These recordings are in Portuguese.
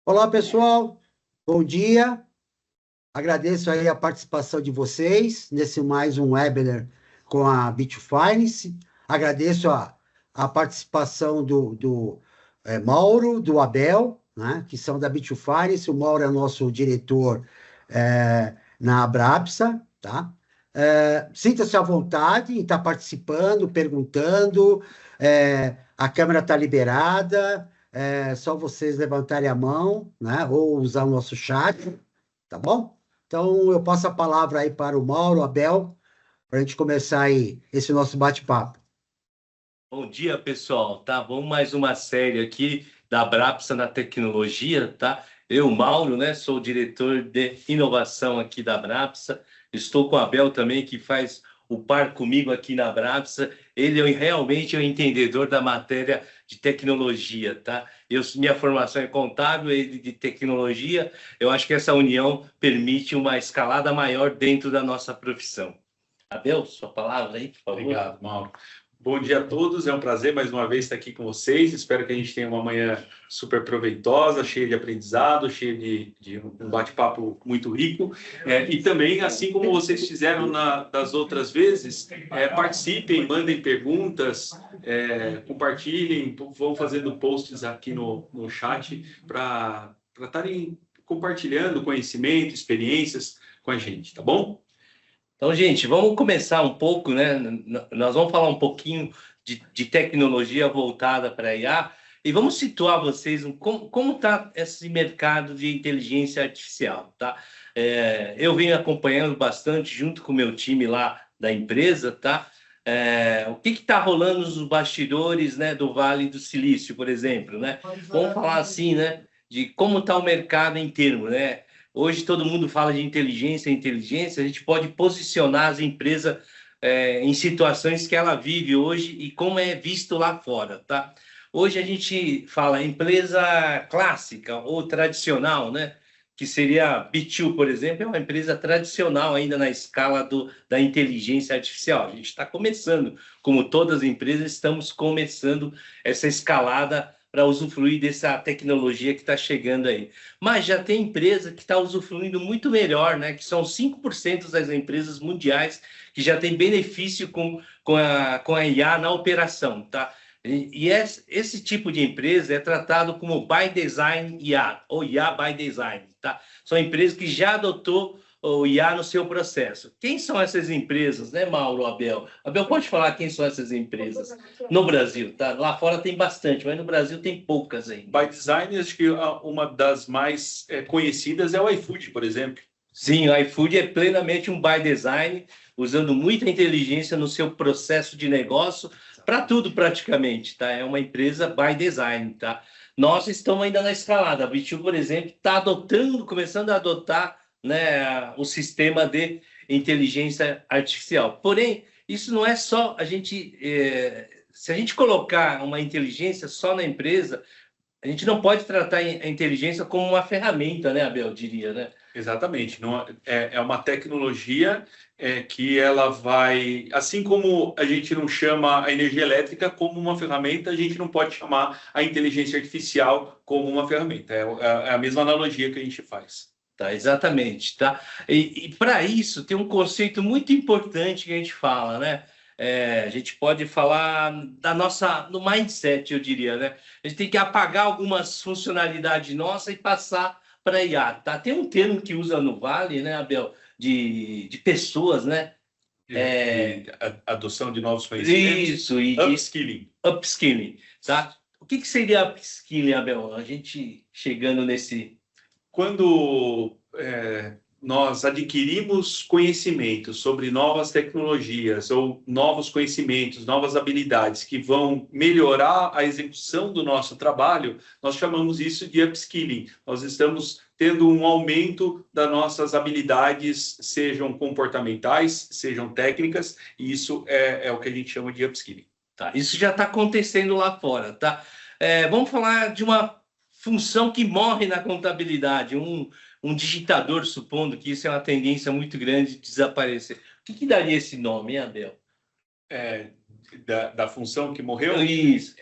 Olá, pessoal. Bom dia. Agradeço aí a participação de vocês nesse mais um webinar com a Bitfinance. Agradeço a participação do Mauro, do Abel, né, que são da Bitfinance. O Mauro é nosso diretor na Abrapsa, tá? Sinta-se à vontade em estar participando, perguntando. A câmera está liberada. É só vocês levantarem a mão, né? Ou usar o nosso chat, tá bom? Então, eu passo a palavra aí para o Mauro, Abel, para a gente começar aí esse nosso bate-papo. Bom dia, pessoal. Tá, vamos mais uma série aqui da Brapsa na tecnologia, tá? Eu, Mauro, né, sou o diretor de inovação aqui da Brapsa. Estou com o Abel também, que faz o par comigo aqui na Brapsa. Ele realmente é o entendedor da matéria de tecnologia, tá? Minha formação é contábil, ele de tecnologia. Eu acho que essa união permite uma escalada maior dentro da nossa profissão. Abel, sua palavra aí, por favor. Obrigado, Mauro. Bom dia a todos, é um prazer mais uma vez estar aqui com vocês. Espero que a gente tenha uma manhã super proveitosa, cheia de aprendizado, cheia de um bate-papo muito rico. E também, assim como vocês fizeram das outras vezes, participem, mandem perguntas, compartilhem, vão fazendo posts aqui no chat para estarem compartilhando conhecimento, experiências com a gente, tá bom? Então, gente, vamos começar um pouco, né? Nós vamos falar um pouquinho de tecnologia voltada para a IA e vamos situar vocês como está esse mercado de inteligência artificial, tá? Eu venho acompanhando bastante junto com o meu time lá da empresa, tá? O que está rolando nos bastidores, né, do Vale do Silício, por exemplo, né? Vamos falar assim, né, de como está o mercado em termos, né? Hoje todo mundo fala de inteligência, a gente pode posicionar as empresas em situações que ela vive hoje e como é visto lá fora, tá? Hoje a gente fala empresa clássica ou tradicional, né? Que seria a B2, por exemplo, é uma empresa tradicional ainda na escala da inteligência artificial. A gente está começando, como todas as empresas, estamos começando essa escalada para usufruir dessa tecnologia que está chegando aí. Mas já tem empresa que está usufruindo muito melhor, né? Que são 5% das empresas mundiais que já tem benefício com a IA na operação, tá? Esse tipo de empresa é tratado como by design IA, ou IA by design, tá? São empresas que já adotou o IA no seu processo. Quem são essas empresas, né, Mauro, Abel? Abel, pode falar quem são essas empresas no Brasil, tá? Lá fora tem bastante, mas no Brasil tem poucas ainda. By design, acho que uma das mais conhecidas é o iFood, por exemplo. Sim, o iFood é plenamente um by design, usando muita inteligência no seu processo de negócio, para tudo praticamente, tá? É uma empresa by design, tá? Nós estamos ainda na escalada. A B2, por exemplo, está começando a adotar, né, o sistema de inteligência artificial. Porém, isso não é só a gente. Se a gente colocar uma inteligência só na empresa, a gente não pode tratar a inteligência como uma ferramenta, né, Abel, diria, né? Exatamente. Não, é uma tecnologia que ela vai... Assim como a gente não chama a energia elétrica como uma ferramenta, a gente não pode chamar a inteligência artificial como uma ferramenta. É a mesma analogia que a gente faz. Tá, exatamente, tá? E para isso tem um conceito muito importante que a gente fala, né? A gente pode falar do mindset, eu diria, né? A gente tem que apagar algumas funcionalidades nossas e passar para IA, tá? Tem um termo que usa no Vale, né, Abel? De pessoas, né? De adoção de novos conhecimentos. Isso, e upskilling. Upskilling, tá? O que seria upskilling, Abel? A gente chegando nesse... Quando nós adquirimos conhecimento sobre novas tecnologias ou novos conhecimentos, novas habilidades que vão melhorar a execução do nosso trabalho, nós chamamos isso de upskilling. Nós estamos tendo um aumento das nossas habilidades, sejam comportamentais, sejam técnicas, e isso é o que a gente chama de upskilling. Tá, isso já está acontecendo lá fora, tá? Vamos falar de uma função que morre na contabilidade, um digitador, supondo que isso é uma tendência muito grande de desaparecer. O que daria esse nome, hein, Abel? da função que morreu, Isso.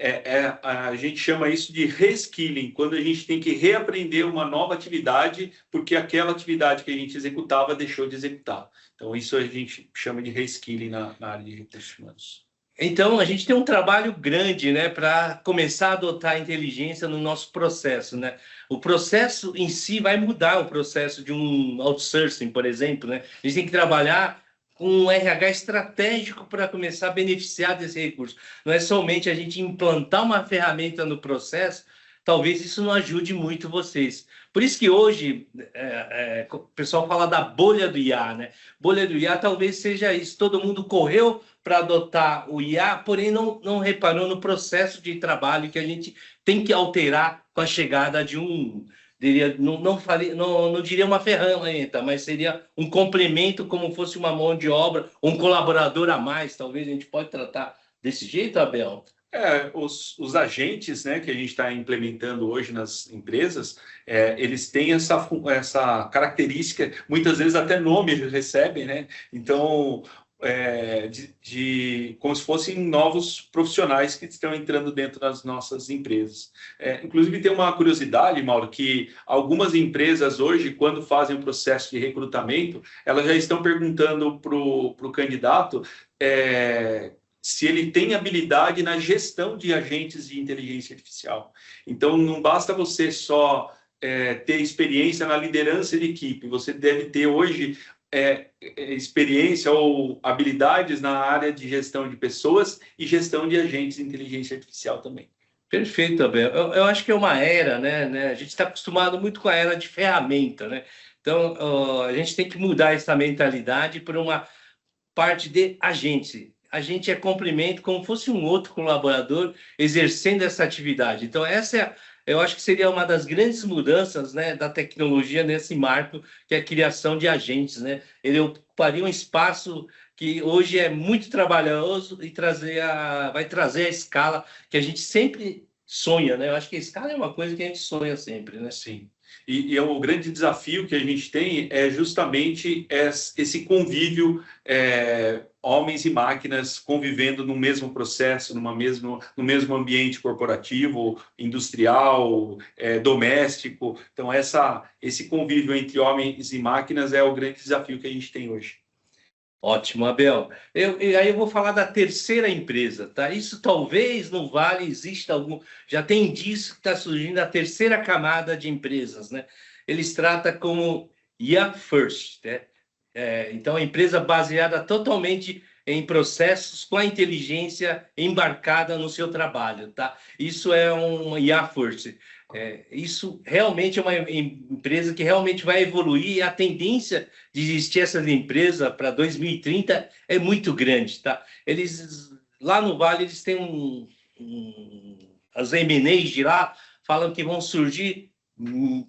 A gente chama isso de reskilling, quando a gente tem que reaprender uma nova atividade, porque aquela atividade que a gente executava deixou de executar. Então, isso a gente chama de reskilling na área de recursos humanos. Então, a gente tem um trabalho grande, né, para começar a adotar a inteligência no nosso processo, né? O processo em si vai mudar, o processo de um outsourcing, por exemplo, né? A gente tem que trabalhar com um RH estratégico para começar a beneficiar desse recurso. Não é somente a gente implantar uma ferramenta no processo, talvez isso não ajude muito vocês. Por isso que hoje o pessoal fala da bolha do IA, né? Bolha do IA talvez seja isso, todo mundo correu para adotar o IA, porém não reparou no processo de trabalho que a gente tem que alterar com a chegada de não diria uma ferramenta, mas seria um complemento, como fosse uma mão de obra, um colaborador a mais, talvez a gente pode tratar desse jeito, Abel? Os agentes, né, que a gente está implementando hoje nas empresas, eles têm essa característica, muitas vezes até nome eles recebem, né? Então, como se fossem novos profissionais que estão entrando dentro das nossas empresas. Inclusive, tem uma curiosidade, Mauro, que algumas empresas hoje, quando fazem o processo de recrutamento, elas já estão perguntando para o candidato se ele tem habilidade na gestão de agentes de inteligência artificial. Então, não basta você só ter experiência na liderança de equipe, você deve ter hoje experiência ou habilidades na área de gestão de pessoas e gestão de agentes de inteligência artificial também. Perfeito, Abel. Eu acho que é uma era, né? A gente está acostumado muito com a era de ferramenta, né? Então, a gente tem que mudar essa mentalidade para uma parte de agente. Agente é complemento, como fosse um outro colaborador exercendo essa atividade. Então, eu acho que seria uma das grandes mudanças, né, da tecnologia nesse marco, que é a criação de agentes, né? Ele ocuparia um espaço que hoje é muito trabalhoso e vai trazer a escala que a gente sempre sonha, né? Eu acho que a escala é uma coisa que a gente sonha sempre, né? Sim. E o grande desafio que a gente tem é justamente esse convívio, homens e máquinas convivendo no mesmo processo, no mesmo ambiente corporativo, industrial, doméstico. Então, esse convívio entre homens e máquinas é o grande desafio que a gente tem hoje. Ótimo, Abel. Aí eu vou falar da terceira empresa, tá? Isso talvez no Vale exista já tem indício que está surgindo a terceira camada de empresas, né? Eles tratam como IA First, né? Então, a empresa baseada totalmente em processos com a inteligência embarcada no seu trabalho, tá? Isso é um IA First. Isso realmente é uma empresa que realmente vai evoluir e a tendência de existir essa empresa para 2030 é muito grande, tá? Eles, lá no Vale, eles têm as M&As de lá falam que vão surgir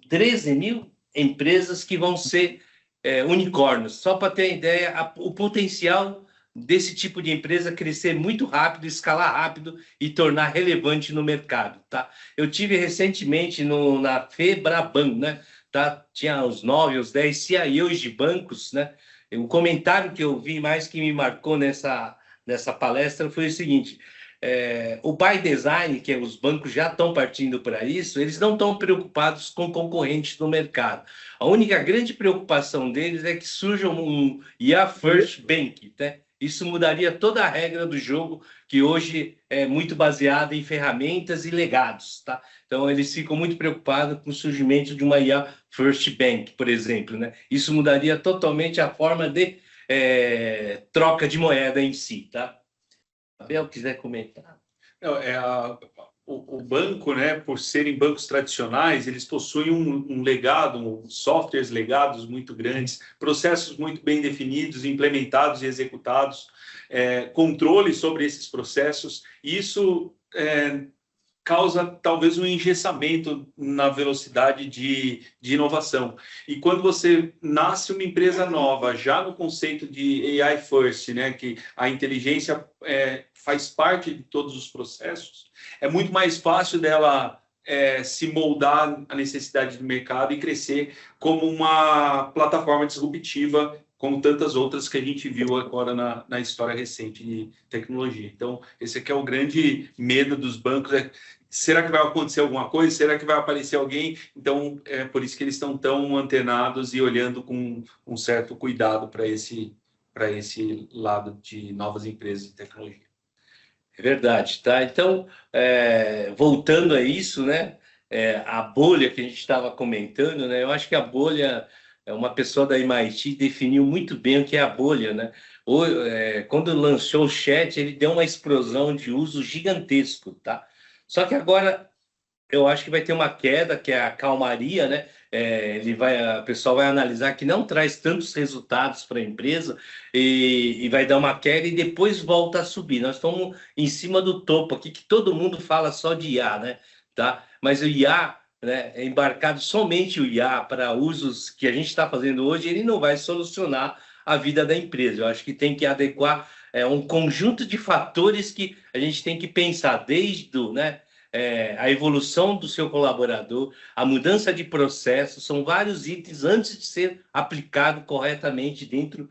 13 mil empresas que vão ser unicórnios. Só para ter ideia, o potencial desse tipo de empresa crescer muito rápido, escalar rápido e tornar relevante no mercado, tá? Eu tive recentemente na Febraban, né? Tá? Tinha os 9, os 10 CIOs de bancos, né? O comentário que eu vi mais que me marcou nessa palestra foi o seguinte: o by design, que os bancos já estão partindo para isso, eles não estão preocupados com concorrentes no mercado. A única grande preocupação deles é que surja um IA First Bank, né? Isso mudaria toda a regra do jogo, que hoje é muito baseada em ferramentas e legados, tá? Então, eles ficam muito preocupados com o surgimento de uma IA First Bank, por exemplo, né? Isso mudaria totalmente a forma de troca de moeda em si, tá? Abel, quiser comentar? O banco, né, por serem bancos tradicionais, eles possuem um legado, softwares legados muito grandes, processos muito bem definidos, implementados e executados, controle sobre esses processos. E isso causa talvez um engessamento na velocidade de inovação. E quando você nasce uma empresa nova, já no conceito de AI First, né, que a inteligência faz parte de todos os processos, é muito mais fácil dela se moldar à necessidade do mercado e crescer como uma plataforma disruptiva como tantas outras que a gente viu agora na história recente de tecnologia. Então, esse aqui é o grande medo dos bancos, será que vai acontecer alguma coisa? Será que vai aparecer alguém? Então, é por isso que eles estão tão antenados e olhando com um certo cuidado para esse lado de novas empresas de tecnologia. É verdade, tá? Então, voltando a isso, né? A bolha que a gente estava comentando, né? Eu acho que a bolha, uma pessoa da MIT definiu muito bem o que é a bolha, né? Quando lançou o chat, ele deu uma explosão de uso gigantesco, tá? Só que agora eu acho que vai ter uma queda, que é a calmaria, né? O pessoal vai analisar que não traz tantos resultados para a empresa e vai dar uma queda e depois volta a subir. Nós estamos em cima do topo aqui, que todo mundo fala só de IA, né? Tá? Mas o IA, né, é embarcado somente o IA para usos que a gente está fazendo hoje, ele não vai solucionar a vida da empresa. Eu acho que tem que adequar um conjunto de fatores que a gente tem que pensar desde né, a evolução do seu colaborador, a mudança de processo, são vários itens antes de ser aplicado corretamente dentro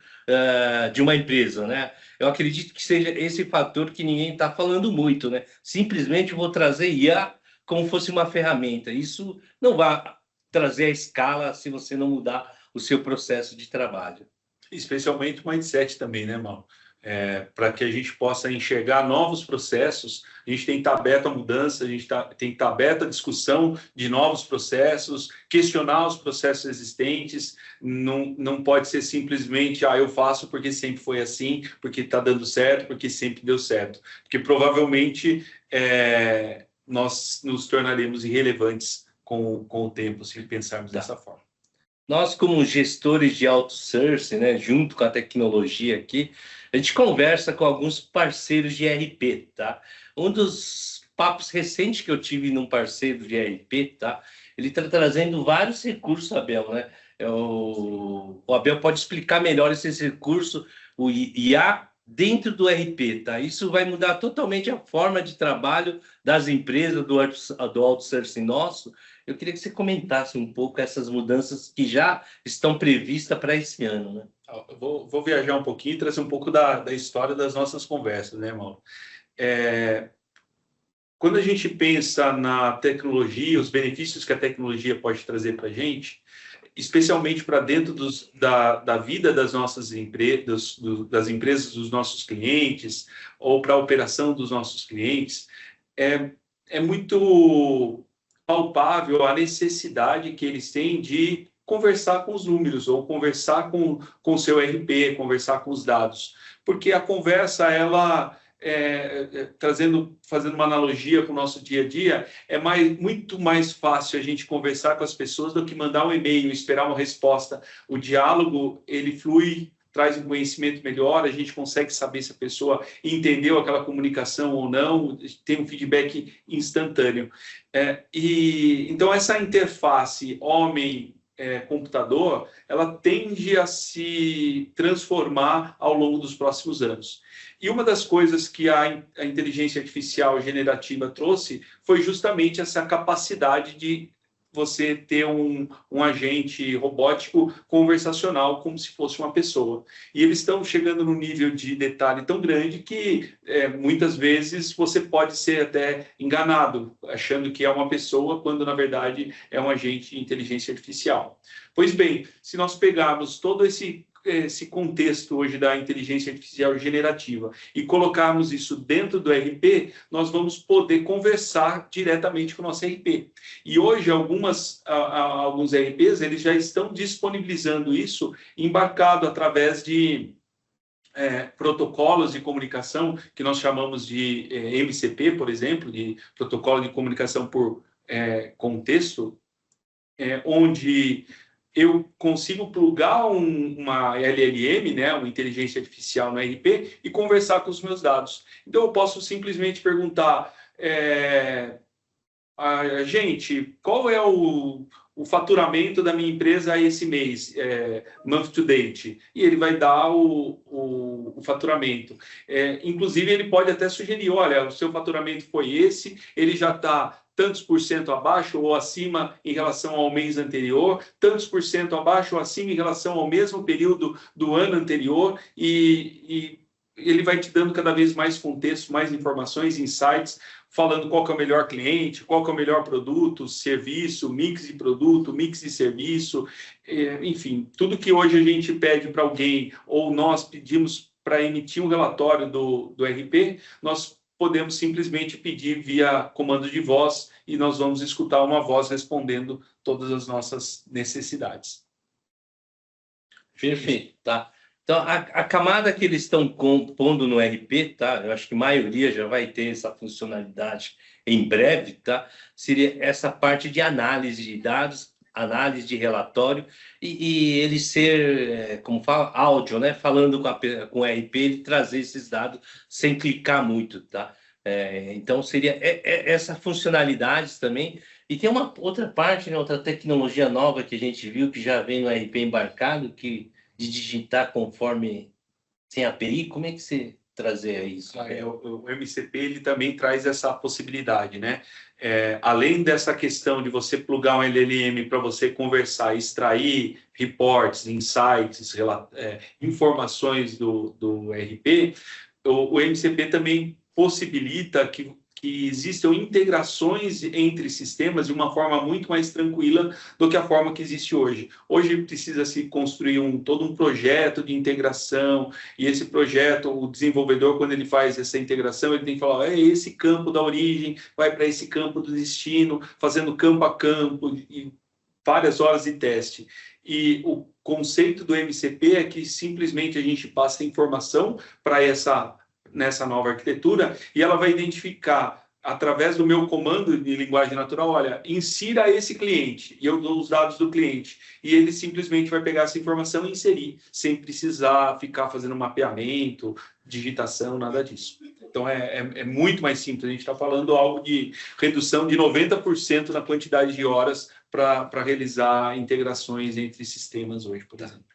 de uma empresa, né? Eu acredito que seja esse fator que ninguém está falando muito, né? Simplesmente vou trazer IA como fosse uma ferramenta. Isso não vai trazer a escala se você não mudar o seu processo de trabalho. Especialmente o mindset também, né, Mauro? Para que a gente possa enxergar novos processos, a gente tem que estar aberto à mudança, a gente tem que estar aberto à discussão de novos processos, questionar os processos existentes, não pode ser simplesmente, eu faço porque sempre foi assim, porque está dando certo, porque sempre deu certo. Porque provavelmente nós nos tornaremos irrelevantes com o tempo, se pensarmos dessa forma. Nós, como gestores de outsourcing, né, junto com a tecnologia aqui, a gente conversa com alguns parceiros de ERP, tá? Um dos papos recentes que eu tive num parceiro de ERP, tá? Ele está trazendo vários recursos, Abel, né? O Abel pode explicar melhor esses recursos, o IA dentro do ERP, tá? Isso vai mudar totalmente a forma de trabalho das empresas, do outsourcing nosso. Eu queria que você comentasse um pouco essas mudanças que já estão previstas para esse ano, né? Eu vou viajar um pouquinho e trazer um pouco da história das nossas conversas, né, Mauro? Quando a gente pensa na tecnologia, os benefícios que a tecnologia pode trazer para a gente, especialmente para dentro da vida das nossas empresas, das empresas dos nossos clientes, ou para a operação dos nossos clientes, é muito palpável a necessidade que eles têm de conversar com os números, ou conversar com o seu RP, conversar com os dados. Porque a conversa, ela, fazendo uma analogia com o nosso dia a dia, muito mais fácil a gente conversar com as pessoas do que mandar um e-mail, esperar uma resposta. O diálogo, ele flui, traz um conhecimento melhor, a gente consegue saber se a pessoa entendeu aquela comunicação ou não, tem um feedback instantâneo. Então, essa interface homem-computador, ela tende a se transformar ao longo dos próximos anos. E uma das coisas que a inteligência artificial generativa trouxe foi justamente essa capacidade de você ter um agente robótico conversacional como se fosse uma pessoa. E eles estão chegando num nível de detalhe tão grande que muitas vezes você pode ser até enganado, achando que é uma pessoa, quando na verdade é um agente de inteligência artificial. Pois bem, se nós pegarmos todo esse contexto hoje da inteligência artificial generativa e colocarmos isso dentro do RP, nós vamos poder conversar diretamente com o nosso RP. E hoje, alguns RPs eles já estão disponibilizando isso embarcado através de protocolos de comunicação, que nós chamamos de MCP, por exemplo, de protocolo de comunicação por contexto, onde eu consigo plugar uma LLM, né, uma inteligência artificial no RP, e conversar com os meus dados. Então, eu posso simplesmente perguntar, gente, qual é o faturamento da minha empresa esse mês, month to date, e ele vai dar o faturamento. Inclusive, ele pode até sugerir, olha, o seu faturamento foi esse, ele já está tantos por cento abaixo ou acima em relação ao mês anterior, tantos por cento abaixo ou acima em relação ao mesmo período do ano anterior, e ele vai te dando cada vez mais contexto, mais informações, insights, falando qual que é o melhor cliente, qual que é o melhor produto, serviço, mix de produto, mix de serviço, enfim, tudo que hoje a gente pede para alguém, ou nós pedimos para emitir um relatório do RP, nós podemos simplesmente pedir via comando de voz e nós vamos escutar uma voz respondendo todas as nossas necessidades. Perfeito, tá? Então, a camada que eles estão pondo no RP, tá? Eu acho que a maioria já vai ter essa funcionalidade em breve, tá? Seria essa parte de análise de dados, análise de relatório e ele ser, como fala, áudio, né? Falando com o RP, ele trazer esses dados sem clicar muito, tá? Então, seria essa funcionalidade também. E tem uma outra parte, né? Outra tecnologia nova que a gente viu que já vem no RP embarcado, que de digitar conforme sem API, como é que você trazer isso? O MCP ele também traz essa possibilidade, né? Além dessa questão de você plugar um LLM para você conversar, extrair reports, insights, informações do RP, o MCP também possibilita que existam integrações entre sistemas de uma forma muito mais tranquila do que a forma que existe hoje. Hoje precisa se construir todo um projeto de integração, e esse projeto, o desenvolvedor, quando ele faz essa integração, ele tem que falar, esse campo da origem vai para esse campo do destino, fazendo campo a campo, e várias horas de teste. E o conceito do MCP é que simplesmente a gente passa informação para nessa nova arquitetura, e ela vai identificar, através do meu comando de linguagem natural, olha, insira esse cliente, e eu dou os dados do cliente, e ele simplesmente vai pegar essa informação e inserir, sem precisar ficar fazendo mapeamento, digitação, nada disso. Então, é muito mais simples. A gente está falando algo de redução de 90% na quantidade de horas para realizar integrações entre sistemas hoje, por exemplo.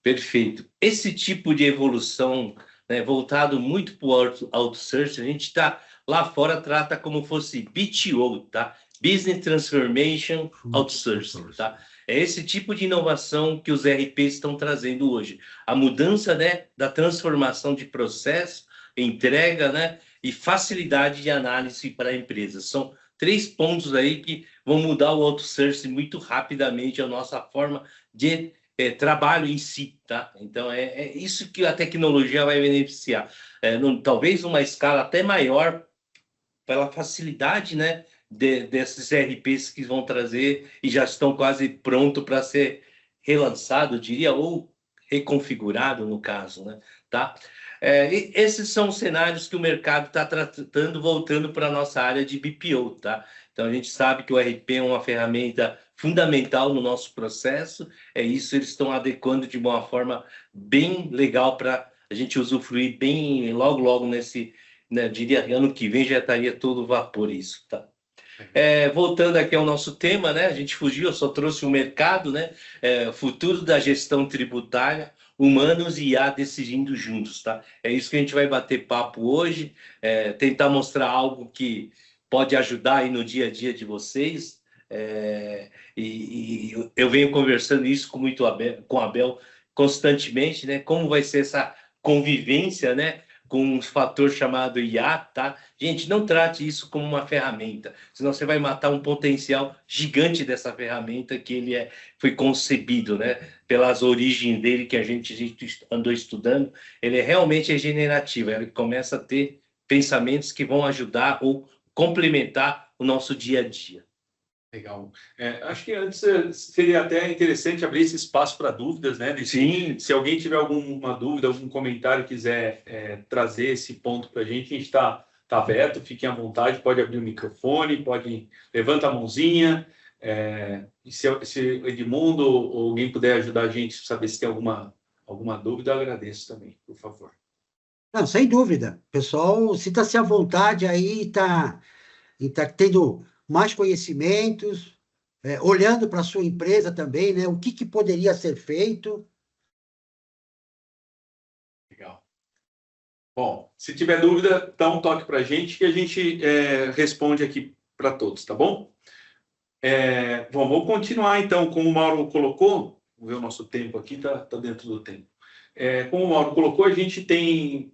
Perfeito. Esse tipo de evolução, né, voltado muito para o outsourcing, a gente está lá fora, trata como fosse BTO, tá? Business Transformation Outsourcing, tá? É esse tipo de inovação que os RPs estão trazendo hoje. A mudança, né, da transformação de processo, entrega, né, e facilidade de análise para a empresa. São 3 pontos aí que vão mudar o outsourcing muito rapidamente, a nossa forma de trabalho em si, tá? Então, é isso que a tecnologia vai beneficiar. Talvez numa escala até maior, pela facilidade, né, desses RPs que vão trazer e já estão quase prontos para ser relançado, eu diria, ou reconfigurado, no caso, né? Tá? Esses são cenários que o mercado está tratando, voltando para a nossa área de BPO, tá? Então, a gente sabe que o RP é uma ferramenta fundamental no nosso processo, isso eles estão adequando de uma forma bem legal para a gente usufruir bem logo nesse, né, diria, ano que vem já estaria todo vapor isso, tá? Voltando aqui ao nosso tema, né? A gente fugiu, eu só trouxe o mercado, né? Futuro da gestão tributária, humanos e IA decidindo juntos, tá? É isso que a gente vai bater papo hoje, tentar mostrar algo que pode ajudar aí no dia a dia de vocês. E eu venho conversando isso com o Abel constantemente, né? Como vai ser essa convivência, né? Com um fator chamado IA, tá? Gente, não trate isso como uma ferramenta, senão você vai matar um potencial gigante dessa ferramenta que ele foi concebido, né? Pelas origens dele que a gente andou estudando, ele realmente é generativo, ele começa a ter pensamentos que vão ajudar ou complementar o nosso dia a dia. Legal. Acho que antes seria até interessante abrir esse espaço para dúvidas, né? Sim. Se alguém tiver alguma dúvida, algum comentário, quiser trazer esse ponto para a gente está aberto, fiquem à vontade, pode abrir o microfone, levanta a mãozinha. E se o Edmundo ou alguém puder ajudar a gente a saber se tem alguma dúvida, eu agradeço também, por favor. Não, sem dúvida. Pessoal, sinta-se à vontade aí, tá tendo mais conhecimentos, olhando para a sua empresa também, né? O que poderia ser feito. Legal. Bom, se tiver dúvida, dá um toque para a gente que a gente responde aqui para todos, tá bom? Vamos continuar, então, como o Mauro colocou, vamos ver o nosso tempo aqui, tá dentro do tempo. Como o Mauro colocou, a gente tem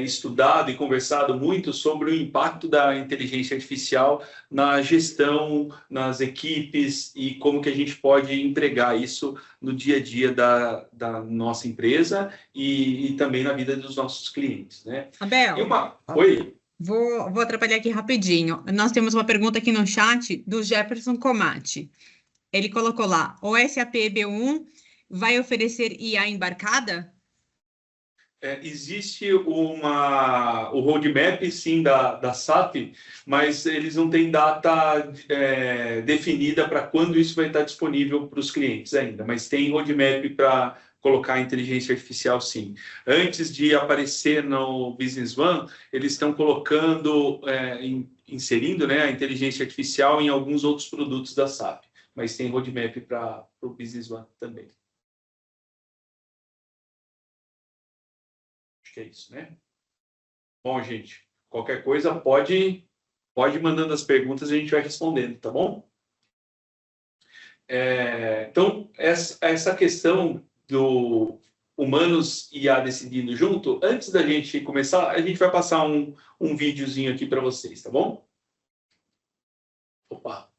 estudado e conversado muito sobre o impacto da inteligência artificial na gestão, nas equipes e como que a gente pode empregar isso no dia a dia da nossa empresa e também na vida dos nossos clientes, né? Abel, Oi? vou atrapalhar aqui rapidinho. Nós temos uma pergunta aqui no chat do Jefferson Comati. Ele colocou lá, o SAP B1 vai oferecer IA embarcada? Existe o roadmap, sim, da SAP, mas eles não têm data definida para quando isso vai estar disponível para os clientes ainda, mas tem roadmap para colocar a inteligência artificial, sim. Antes de aparecer no Business One, eles estão colocando, inserindo, né, a inteligência artificial em alguns outros produtos da SAP, mas tem roadmap para o Business One também. Que é isso, né? Bom, gente, qualquer coisa pode ir mandando as perguntas e a gente vai respondendo, tá bom? Então, essa questão do humanos e IA decidindo junto, antes da gente começar, a gente vai passar um videozinho aqui para vocês, tá bom? Opa!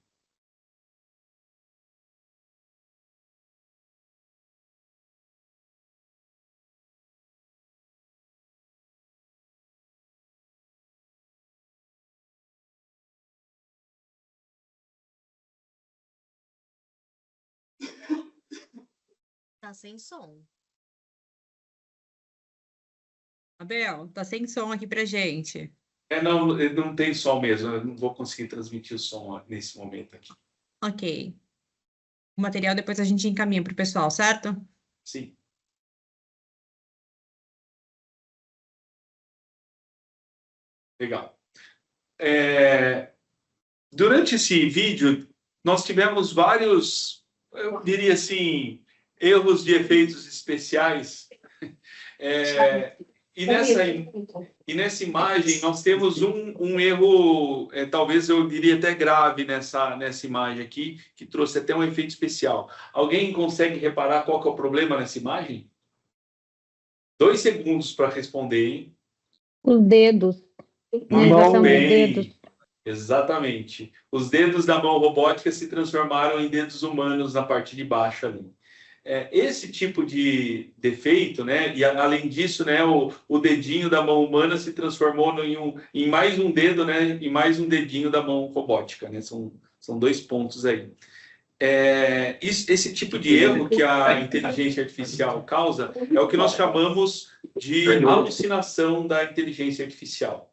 Tá sem som. Abel, tá sem som aqui pra gente. Não tem som mesmo, eu não vó conseguir transmitir o som nesse momento aqui. Ok. O material depois a gente encaminha para o pessoal, certo? Sim. Legal. Durante esse vídeo, nós tivemos vários, eu diria assim, erros de efeitos especiais. E nessa imagem, nós temos um erro, talvez eu diria até grave nessa imagem aqui, que trouxe até um efeito especial. Alguém consegue reparar qual que é o problema nessa imagem? 2 segundos para responder, hein? Os dedos. Muito bem. Exatamente. Os dedos da mão robótica se transformaram em dedos humanos na parte de baixo ali. Esse tipo de defeito, né? E além disso, né, o dedinho da mão humana se transformou em mais um dedo, né? E mais um dedinho da mão robótica, né? São 2 pontos aí. Esse tipo de erro que a inteligência artificial causa é o que nós chamamos de alucinação da inteligência artificial.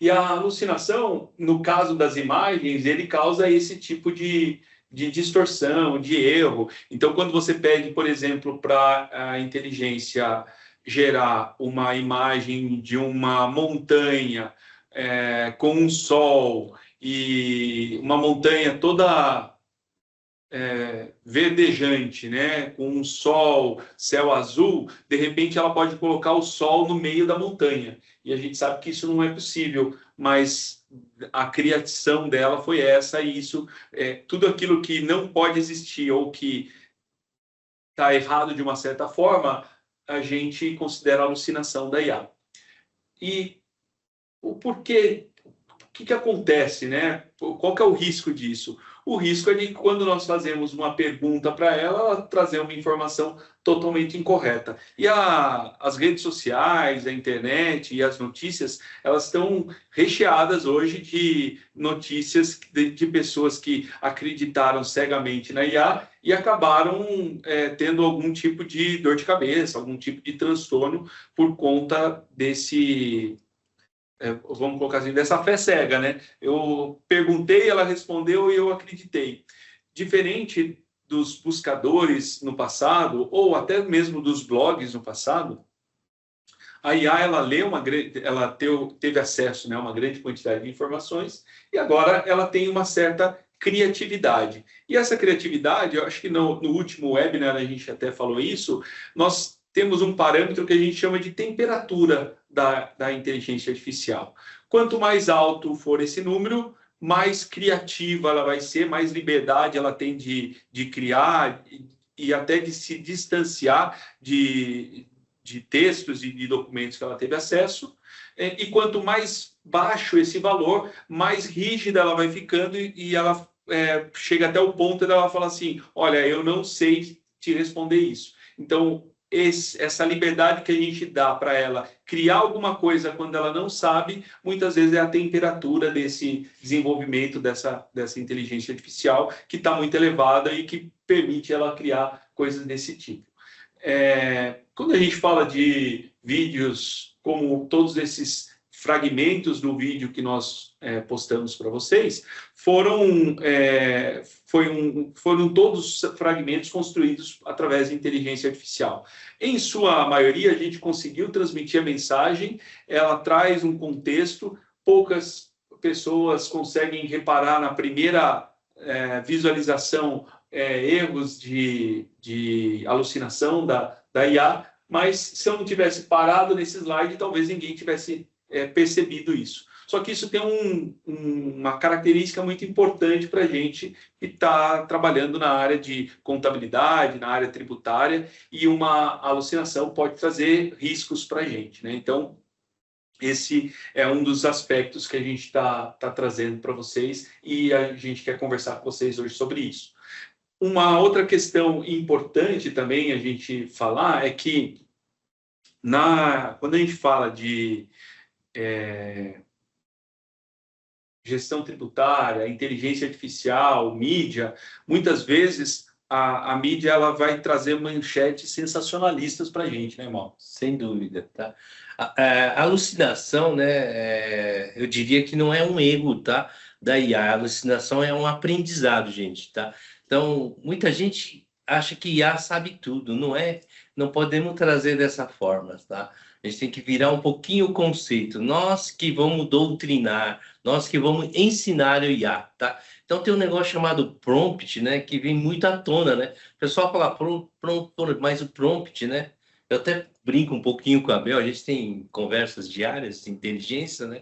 E a alucinação, no caso das imagens, ele causa esse tipo de distorção, de erro. Então, quando você pede, por exemplo, para a inteligência gerar uma imagem de uma montanha com um sol e uma montanha toda verdejante, né, com um sol, céu azul, de repente ela pode colocar o sol no meio da montanha. E a gente sabe que isso não é possível, mas a criação dela foi essa, e isso, tudo aquilo que não pode existir ou que está errado de uma certa forma, a gente considera alucinação da IA. E o porquê? O que acontece, né? Qual que é o risco disso? O risco é de que quando nós fazemos uma pergunta para ela trazer uma informação totalmente incorreta. E as redes sociais, a internet e as notícias, elas estão recheadas hoje de notícias de pessoas que acreditaram cegamente na IA e acabaram tendo algum tipo de dor de cabeça, algum tipo de transtorno por conta desse... vamos colocar assim, dessa fé cega, né? Eu perguntei, ela respondeu e eu acreditei. Diferente dos buscadores no passado, ou até mesmo dos blogs no passado, a IA, ela teve acesso, né, a uma grande quantidade de informações, e agora ela tem uma certa criatividade. E essa criatividade, eu acho que no último webinar a gente até falou isso, nós temos um parâmetro que a gente chama de temperatura da inteligência artificial. Quanto mais alto for esse número, mais criativa ela vai ser, mais liberdade ela tem de criar e até de se distanciar de textos e de documentos que ela teve acesso. E quanto mais baixo esse valor, mais rígida ela vai ficando e ela chega até o ponto dela falar assim, olha, eu não sei te responder isso. Então, essa liberdade que a gente dá para ela criar alguma coisa quando ela não sabe, muitas vezes é a temperatura desse desenvolvimento dessa inteligência artificial que está muito elevada e que permite ela criar coisas desse tipo. Quando a gente fala de vídeos, como todos esses fragmentos do vídeo que nós postamos para vocês, foram todos fragmentos construídos através de inteligência artificial. Em sua maioria, a gente conseguiu transmitir a mensagem, ela traz um contexto, poucas pessoas conseguem reparar na primeira visualização erros de alucinação da IA, mas se eu não tivesse parado nesse slide, talvez ninguém tivesse percebido isso. Só que isso tem uma característica muito importante para a gente que está trabalhando na área de contabilidade, na área tributária, e uma alucinação pode trazer riscos para a gente, né? Então, esse é um dos aspectos que a gente está trazendo para vocês e a gente quer conversar com vocês hoje sobre isso. Uma outra questão importante também a gente falar é que quando a gente fala de gestão tributária, inteligência artificial, mídia, muitas vezes a mídia ela vai trazer manchetes sensacionalistas para a gente, né, irmão? Sem dúvida, tá? A alucinação, né, eu diria que não é um erro, tá, da IA. A alucinação é um aprendizado, gente, tá? Então, muita gente acha que IA sabe tudo, não é? Não podemos trazer dessa forma, tá? A gente tem que virar um pouquinho o conceito. Nós que vamos doutrinar, nós que vamos ensinar o IA, tá? Então, tem um negócio chamado prompt, né? Que vem muito à tona, né? O pessoal fala prompt, mas o prompt, né? Eu até brinco um pouquinho com a Bel, a gente tem conversas diárias de inteligência, né?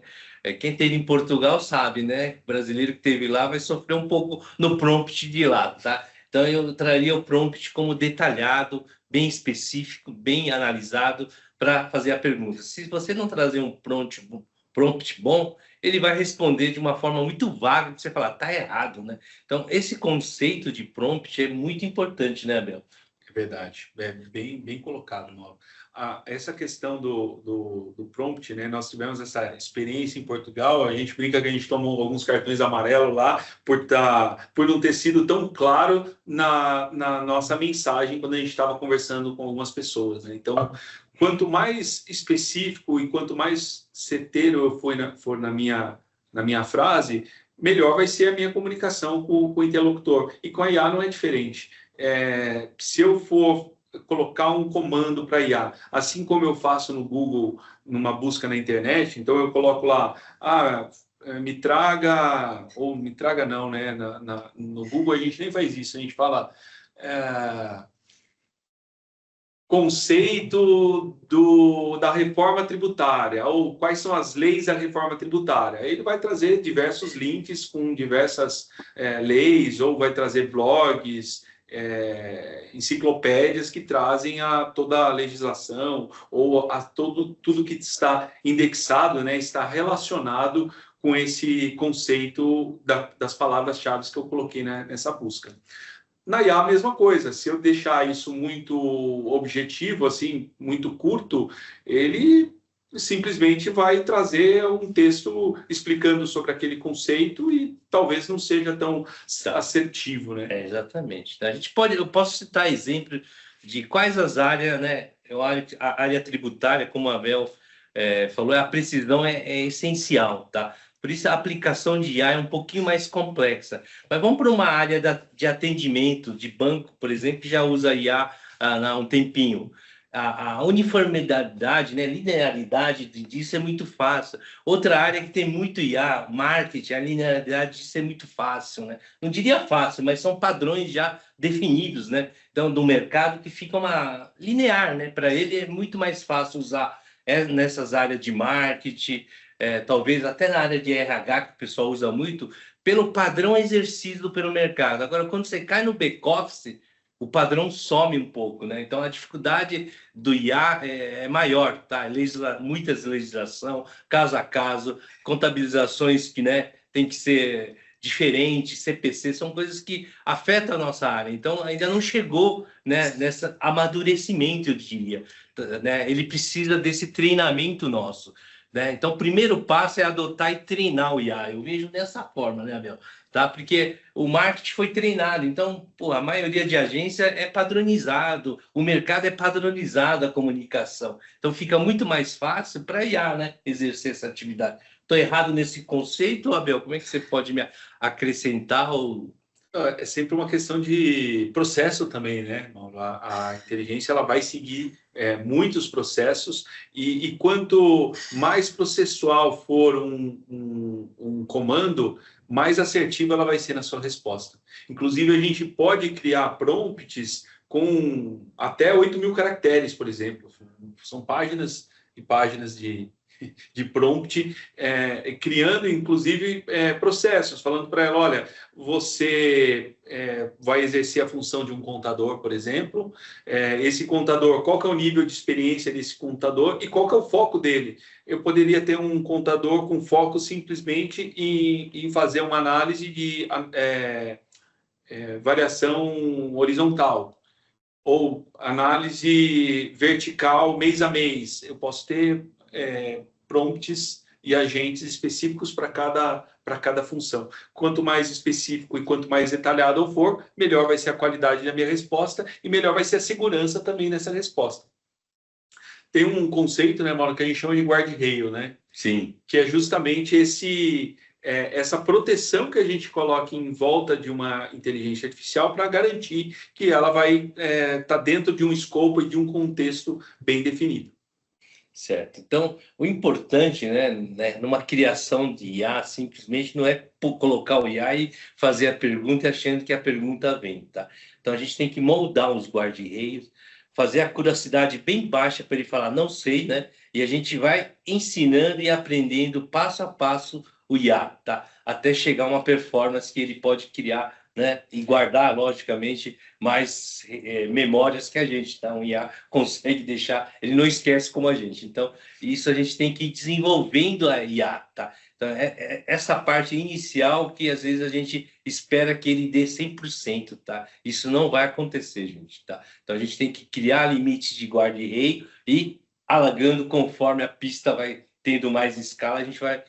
Quem teve em Portugal sabe, né? O brasileiro que teve lá vai sofrer um pouco no prompt de lá, tá? Então, eu traria o prompt como detalhado, bem específico, bem analisado, para fazer a pergunta. Se você não trazer um prompt bom, ele vai responder de uma forma muito vaga, que você fala, tá errado, né? Então, esse conceito de prompt é muito importante, né, Abel? É verdade, bem colocado, Mauro. Essa questão do prompt, né? Nós tivemos essa experiência em Portugal, a gente brinca que a gente tomou alguns cartões amarelos lá por não ter sido tão claro na nossa mensagem quando a gente estava conversando com algumas pessoas, né? Então, quanto mais específico e quanto mais certeiro eu for na minha frase, melhor vai ser a minha comunicação com o interlocutor. E com a IA não é diferente. Se eu for colocar um comando para IA, assim como eu faço no Google, numa busca na internet, então eu coloco lá, me traga, ou me traga não, né? No Google a gente nem faz isso, a gente fala conceito da reforma tributária, ou quais são as leis da reforma tributária. Ele vai trazer diversos links com diversas leis, ou vai trazer blogs, enciclopédias que trazem toda a legislação, ou tudo que está indexado, né, está relacionado com esse conceito das palavras-chave que eu coloquei, né, nessa busca. Na IA, a mesma coisa. Se eu deixar isso muito objetivo, assim, muito curto, ele simplesmente vai trazer um texto explicando sobre aquele conceito e talvez não seja tão assertivo, né? Exatamente. Eu posso citar exemplo de quais as áreas, né? A área tributária, como a Abel falou, a precisão é essencial, tá? Por isso, a aplicação de IA é um pouquinho mais complexa. Mas vamos para uma área de atendimento, de banco, por exemplo, que já usa IA há um tempinho. A uniformidade, né, linearidade disso é muito fácil. Outra área que tem muito IA, marketing, a linearidade disso é muito fácil, né? Não diria fácil, mas são padrões já definidos, né? Então, do mercado que fica linear, né? Para ele é muito mais fácil usar nessas áreas de marketing, talvez até na área de RH, que o pessoal usa muito, pelo padrão exercido pelo mercado. Agora, quando você cai no back-office, o padrão some um pouco, né? Então, a dificuldade do IA é maior, tá? Muitas legislação, caso a caso, contabilizações que, né, tem que ser diferentes, CPC, são coisas que afetam a nossa área. Então, ainda não chegou, né, nesse amadurecimento, eu diria, né? Ele precisa desse treinamento nosso, né? Então, o primeiro passo é adotar e treinar o IA. Eu vejo dessa forma, né, Abel? Tá? Porque o marketing foi treinado. Então, pô, a maioria de agência é padronizado, o mercado é padronizado, a comunicação. Então, fica muito mais fácil para a IA, né, exercer essa atividade. Estou errado nesse conceito, Abel? Como é que você pode me acrescentar? É sempre uma questão de processo também, né, Mauro? A inteligência ela vai seguir muitos processos e quanto mais processual for um comando, mais assertiva ela vai ser na sua resposta. Inclusive, a gente pode criar prompts com até 8.000 caracteres, por exemplo. São páginas e páginas de prompt, criando, inclusive, processos, falando para ela, olha, você vai exercer a função de um contador, por exemplo, esse contador, qual que é o nível de experiência desse contador e qual que é o foco dele? Eu poderia ter um contador com foco simplesmente em fazer uma análise de variação horizontal, ou análise vertical mês a mês. Eu posso ter prompts e agentes específicos para cada função. Quanto mais específico e quanto mais detalhado eu for, melhor vai ser a qualidade da minha resposta e melhor vai ser a segurança também nessa resposta. Tem um conceito, né, Mauro, que a gente chama de guardrail, né? Sim. Que é justamente essa proteção que a gente coloca em volta de uma inteligência artificial para garantir que ela vai estar dentro de um escopo e de um contexto bem definido. Certo. Então, o importante, né, numa criação de IA, simplesmente não é colocar o IA e fazer a pergunta achando que a pergunta vem, tá? Então, a gente tem que moldar os guarda-reios, fazer a curiosidade bem baixa para ele falar, não sei, né? E a gente vai ensinando e aprendendo passo a passo o IA, tá? Até chegar a uma performance que ele pode criar, né? E guardar, logicamente, mais memórias que a gente, tá? Um IA consegue deixar, ele não esquece como a gente. Então, isso a gente tem que ir desenvolvendo a IA, tá? Então, essa parte inicial que às vezes a gente espera que ele dê 100%, tá? Isso não vai acontecer, gente, tá? Então, a gente tem que criar limites de guarda-reio e alagando conforme a pista vai tendo mais escala, a gente vai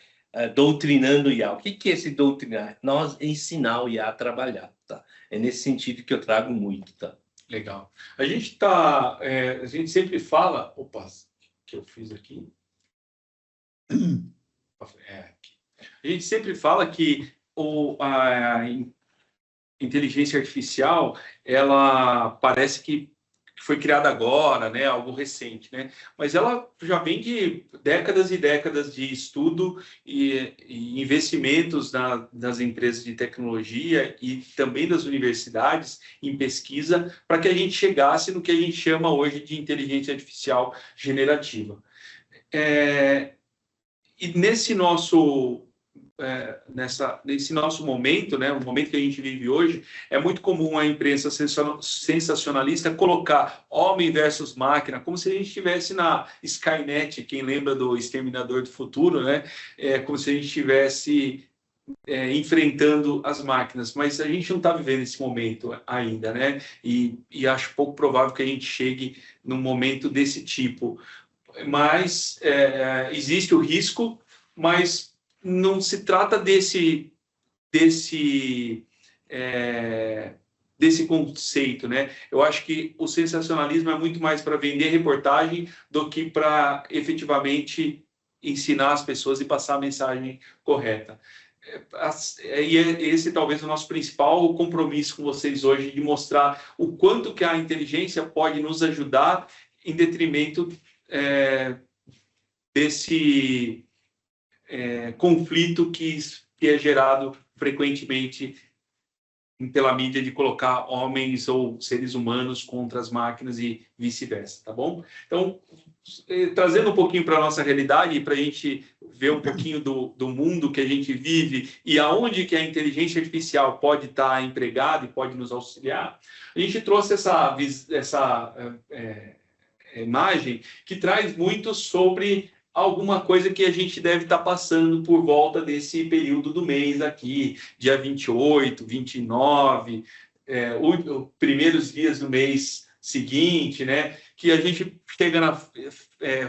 doutrinando o IA. O que é esse doutrinar? Nós ensinar o IA a trabalhar, tá? É nesse sentido que eu trago muito, tá? Legal. A gente sempre fala... Opa, o que eu fiz aqui? A gente sempre fala que a inteligência artificial, ela parece que foi criada agora, né, algo recente, né? Mas ela já vem de décadas e décadas de estudo e investimentos das empresas de tecnologia e também das universidades em pesquisa para que a gente chegasse no que a gente chama hoje de inteligência artificial generativa. E nesse nosso momento, né, o momento que a gente vive hoje, é muito comum a imprensa sensacionalista colocar homem versus máquina, como se a gente estivesse na Skynet, quem lembra do Exterminador do Futuro, né? Como se a gente estivesse enfrentando as máquinas, mas a gente não está vivendo esse momento ainda, né? E acho pouco provável que a gente chegue num momento desse tipo. Mas existe o risco, mas não se trata desse conceito, né? Eu acho que o sensacionalismo é muito mais para vender reportagem do que para efetivamente ensinar as pessoas e passar a mensagem correta. E esse talvez o nosso principal compromisso com vocês hoje, de mostrar o quanto que a inteligência pode nos ajudar em detrimento desse conflito que é gerado frequentemente pela mídia, de colocar homens ou seres humanos contra as máquinas e vice-versa, tá bom? Então, trazendo um pouquinho para a nossa realidade, para a gente ver um pouquinho do mundo que a gente vive e aonde que a inteligência artificial pode estar empregada e pode nos auxiliar, a gente trouxe essa imagem que traz muito sobre alguma coisa que a gente deve estar passando por volta desse período do mês aqui, dia 28, 29, os primeiros dias do mês seguinte, né? Que a gente chega na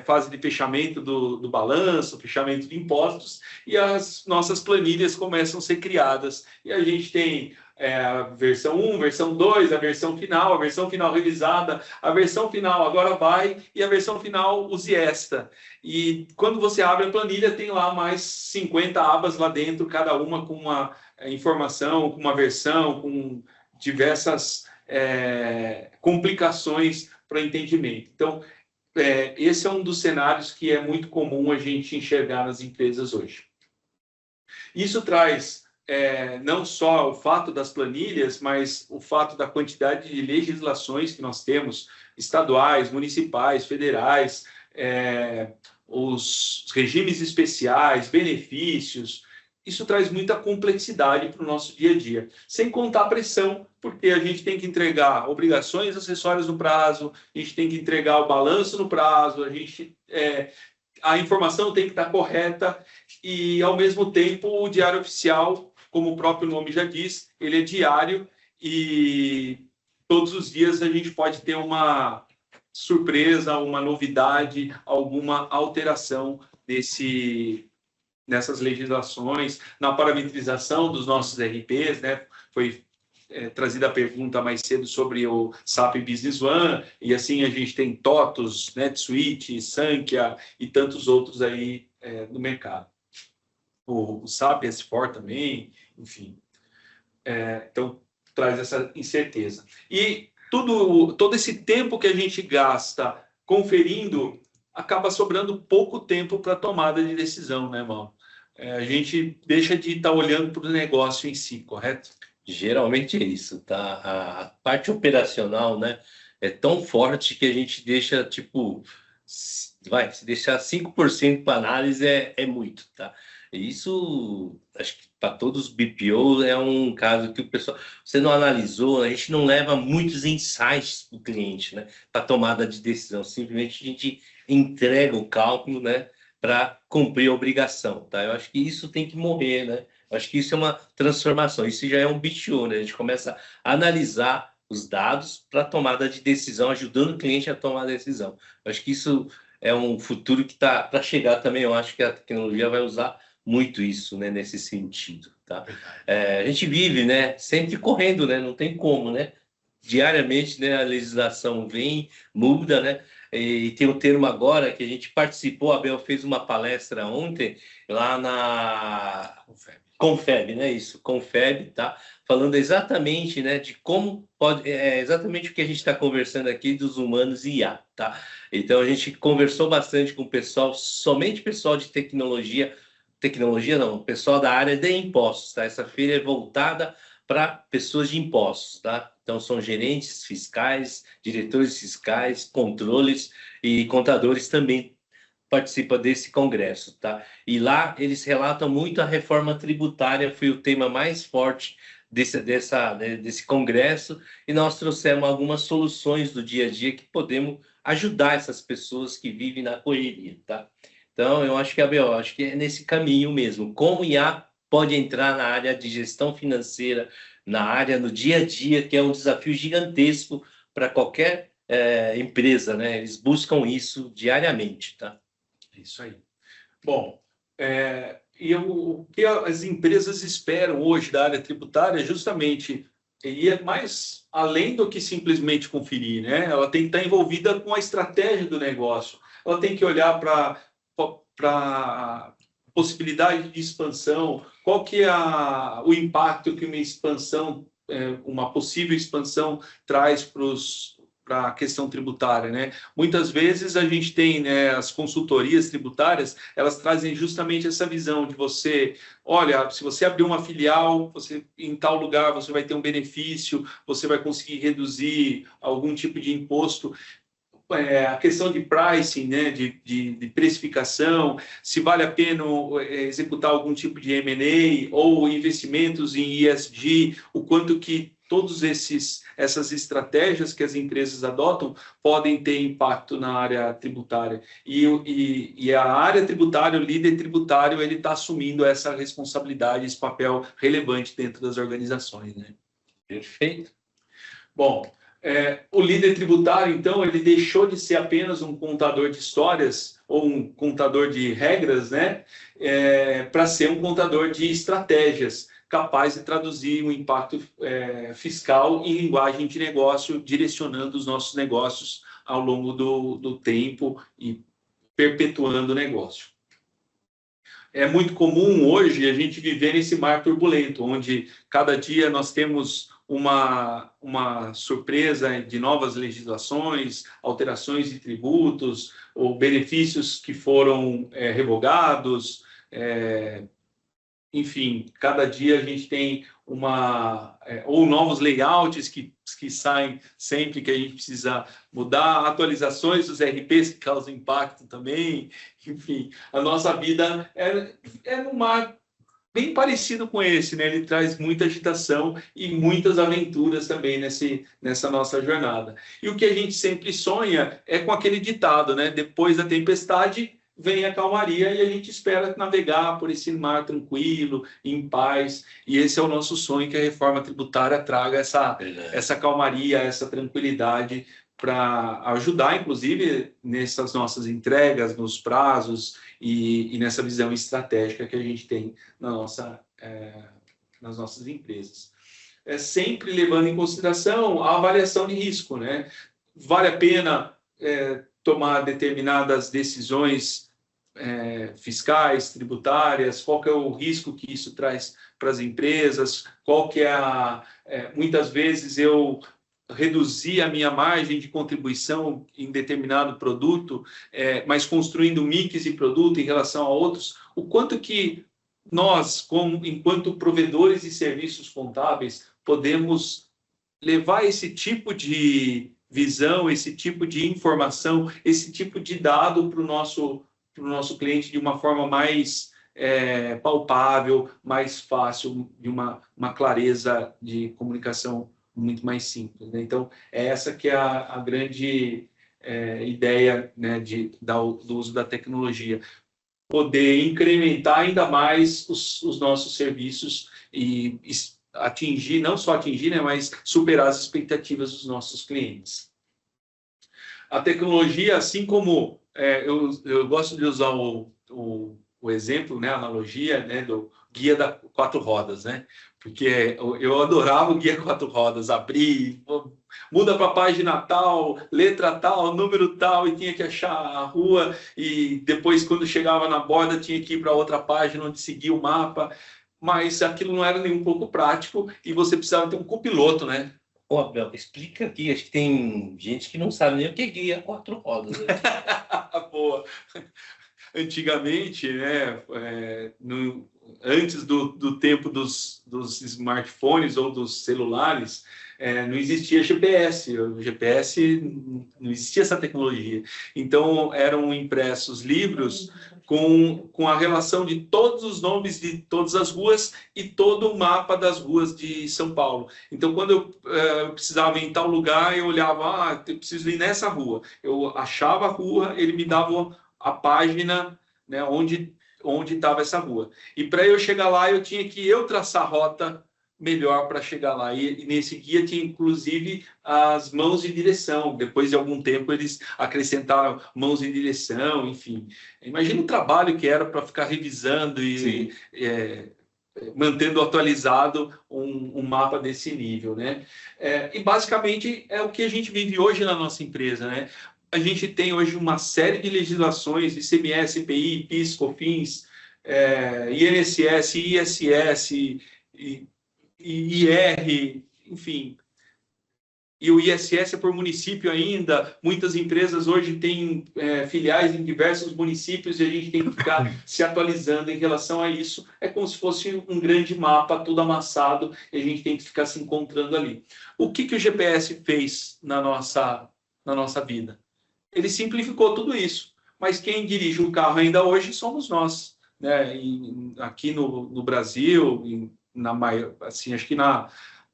fase de fechamento do balanço, fechamento de impostos, e as nossas planilhas começam a ser criadas. E a gente tem a versão 1, versão 2, a versão final revisada, a versão final agora vai, e a versão final use esta. E quando você abre a planilha, tem lá mais 50 abas lá dentro, cada uma com uma informação, com uma versão, com diversas complicações para entendimento. Então, esse é um dos cenários que é muito comum a gente enxergar nas empresas hoje. Isso traz não só o fato das planilhas, mas o fato da quantidade de legislações que nós temos, estaduais, municipais, federais, os regimes especiais, benefícios. Isso traz muita complexidade para o nosso dia a dia, sem contar a pressão, porque a gente tem que entregar obrigações acessórias no prazo, a gente tem que entregar o balanço no prazo, a informação tem que estar correta e, ao mesmo tempo, o diário oficial, como o próprio nome já diz, ele é diário e todos os dias a gente pode ter uma surpresa, uma novidade, alguma alteração nessas legislações, na parametrização dos nossos RPs, né? Foi trazida a pergunta mais cedo sobre o SAP Business One, e assim a gente tem TOTOS, NetSuite, Sankhya e tantos outros aí no mercado. O SAP S4 também, enfim. Então, traz essa incerteza. E todo esse tempo que a gente gasta conferindo, acaba sobrando pouco tempo para tomada de decisão, né, irmão? A gente deixa de estar olhando para o negócio em si, correto? Geralmente é isso, tá? A parte operacional, né, é tão forte que a gente deixa, tipo, se deixar 5% para análise é muito, tá? E isso, acho que para todos os BPO é um caso que o pessoal, você não analisou, a gente não leva muitos insights para o cliente, né, para tomada de decisão, simplesmente a gente entrega o cálculo, né, para cumprir a obrigação, tá? Eu acho que isso tem que morrer, né? Eu acho que isso é uma transformação, isso já é um BTO, né? A gente começa a analisar os dados para tomada de decisão, ajudando o cliente a tomar a decisão. Eu acho que isso é um futuro que está para chegar também. Eu acho que a tecnologia vai usar muito isso, né? Nesse sentido, tá? A gente vive, né? Sempre correndo, né? Não tem como, né? Diariamente, né? A legislação vem, muda, né? E tem um termo agora que a gente participou, a Abel fez uma palestra ontem lá na Confeb, né? Isso, Confeb, tá? Falando exatamente, né, de como pode, exatamente o que a gente está conversando aqui dos humanos e IA, tá? Então a gente conversou bastante com o pessoal, somente pessoal de tecnologia não, pessoal da área de impostos, tá? Essa feira é voltada para pessoas de impostos, tá? Então, são gerentes fiscais, diretores fiscais, controles e contadores também participam desse congresso, tá? E lá eles relatam muito a reforma tributária, foi o tema mais forte desse congresso, e nós trouxemos algumas soluções do dia a dia que podemos ajudar essas pessoas que vivem na correria, tá? Então, eu acho que, Abel, acho que é nesse caminho mesmo. Como o IA pode entrar na área de gestão financeira, na área no dia a dia, que é um desafio gigantesco para qualquer empresa, né? Eles buscam isso diariamente, tá? Isso aí. Bom, o que as empresas esperam hoje da área tributária justamente é mais além do que simplesmente conferir, né? Ela tem que estar envolvida com a estratégia do negócio. Ela tem que olhar para possibilidade de expansão, qual que é o impacto que uma expansão, uma possível expansão traz para a questão tributária, né? Muitas vezes a gente tem, né, as consultorias tributárias, elas trazem justamente essa visão de você, olha, se você abrir uma filial, você em tal lugar você vai ter um benefício, você vai conseguir reduzir algum tipo de imposto. a questão de pricing, né, de precificação, se vale a pena executar algum tipo de M&A ou investimentos em ESG, o quanto que todas essas estratégias que as empresas adotam podem ter impacto na área tributária. E a área tributária, o líder tributário, ele está assumindo essa responsabilidade, esse papel relevante dentro das organizações, né? Perfeito. Bom, o líder tributário, então, ele deixou de ser apenas um contador de histórias ou um contador de regras, né, para ser um contador de estratégias, capaz de traduzir o impacto fiscal em linguagem de negócio, direcionando os nossos negócios ao longo do tempo e perpetuando o negócio. É muito comum hoje a gente viver nesse mar turbulento, onde cada dia nós temos uma surpresa de novas legislações, alterações de tributos, ou benefícios que foram revogados. Enfim, cada dia a gente tem ou novos layouts que saem sempre que a gente precisa mudar, atualizações dos RPs que causam impacto também. Enfim, a nossa vida é num mar bem parecido com esse, né? Ele traz muita agitação e muitas aventuras também nessa nossa jornada. E o que a gente sempre sonha é com aquele ditado, né? Depois da tempestade vem a calmaria, e a gente espera navegar por esse mar tranquilo, em paz, e esse é o nosso sonho, que a reforma tributária traga essa calmaria, essa tranquilidade, para ajudar, inclusive, nessas nossas entregas, nos prazos e nessa visão estratégica que a gente tem nas nossas empresas. Sempre levando em consideração a avaliação de risco, né? Vale a pena tomar determinadas decisões fiscais, tributárias, qual que é o risco que isso traz para as empresas, qual que é muitas vezes eu reduzir a minha margem de contribuição em determinado produto, mas construindo mix de produto em relação a outros, o quanto que nós, enquanto provedores de serviços contábeis, podemos levar esse tipo de visão, esse tipo de informação, esse tipo de dado para o nosso cliente de uma forma mais palpável, mais fácil, de uma clareza de comunicação muito mais simples, né? Então, essa que é a grande ideia, né, do uso da tecnologia. Poder incrementar ainda mais os nossos serviços e atingir, não só atingir, né, mas superar as expectativas dos nossos clientes. A tecnologia, assim como eu gosto de usar o exemplo, né, a analogia, né, do guia da 4 rodas, né? Porque eu adorava o guia 4 rodas, abrir, muda para a página tal, letra tal, número tal, e tinha que achar a rua, e depois, quando chegava na borda, tinha que ir para outra página onde seguia o mapa, mas aquilo não era nem um pouco prático, e você precisava ter um copiloto, né? Ô, Abel, explica aqui, acho que tem gente que não sabe nem o que é guia 4 rodas. Né? Boa. Antigamente, né, antes do tempo dos smartphones ou dos celulares, não existia GPS. O GPS não existia essa tecnologia. Então, eram impressos livros com a relação de todos os nomes de todas as ruas e todo o mapa das ruas de São Paulo. Então, quando eu precisava ir em tal lugar, eu olhava, eu preciso ir nessa rua. Eu achava a rua, ele me dava a página, né, onde estava essa rua. E para eu chegar lá, eu tinha que traçar a rota melhor para chegar lá. E nesse guia tinha, inclusive, as mãos de direção. Depois de algum tempo, eles acrescentaram mãos de direção, enfim. Imagina o trabalho que era para ficar revisando e mantendo atualizado um mapa desse nível, né? E, basicamente, é o que a gente vive hoje na nossa empresa, né? A gente tem hoje uma série de legislações, ICMS, IPI, PIS, COFINS, INSS, ISS, IR, enfim. E o ISS é por município ainda. Muitas empresas hoje têm filiais em diversos municípios e a gente tem que ficar se atualizando em relação a isso. É como se fosse um grande mapa, tudo amassado, e a gente tem que ficar se encontrando ali. O que o GPS fez na nossa vida? ele simplificou tudo isso. Mas quem dirige o carro ainda hoje somos nós, né? Aqui no Brasil, assim, acho que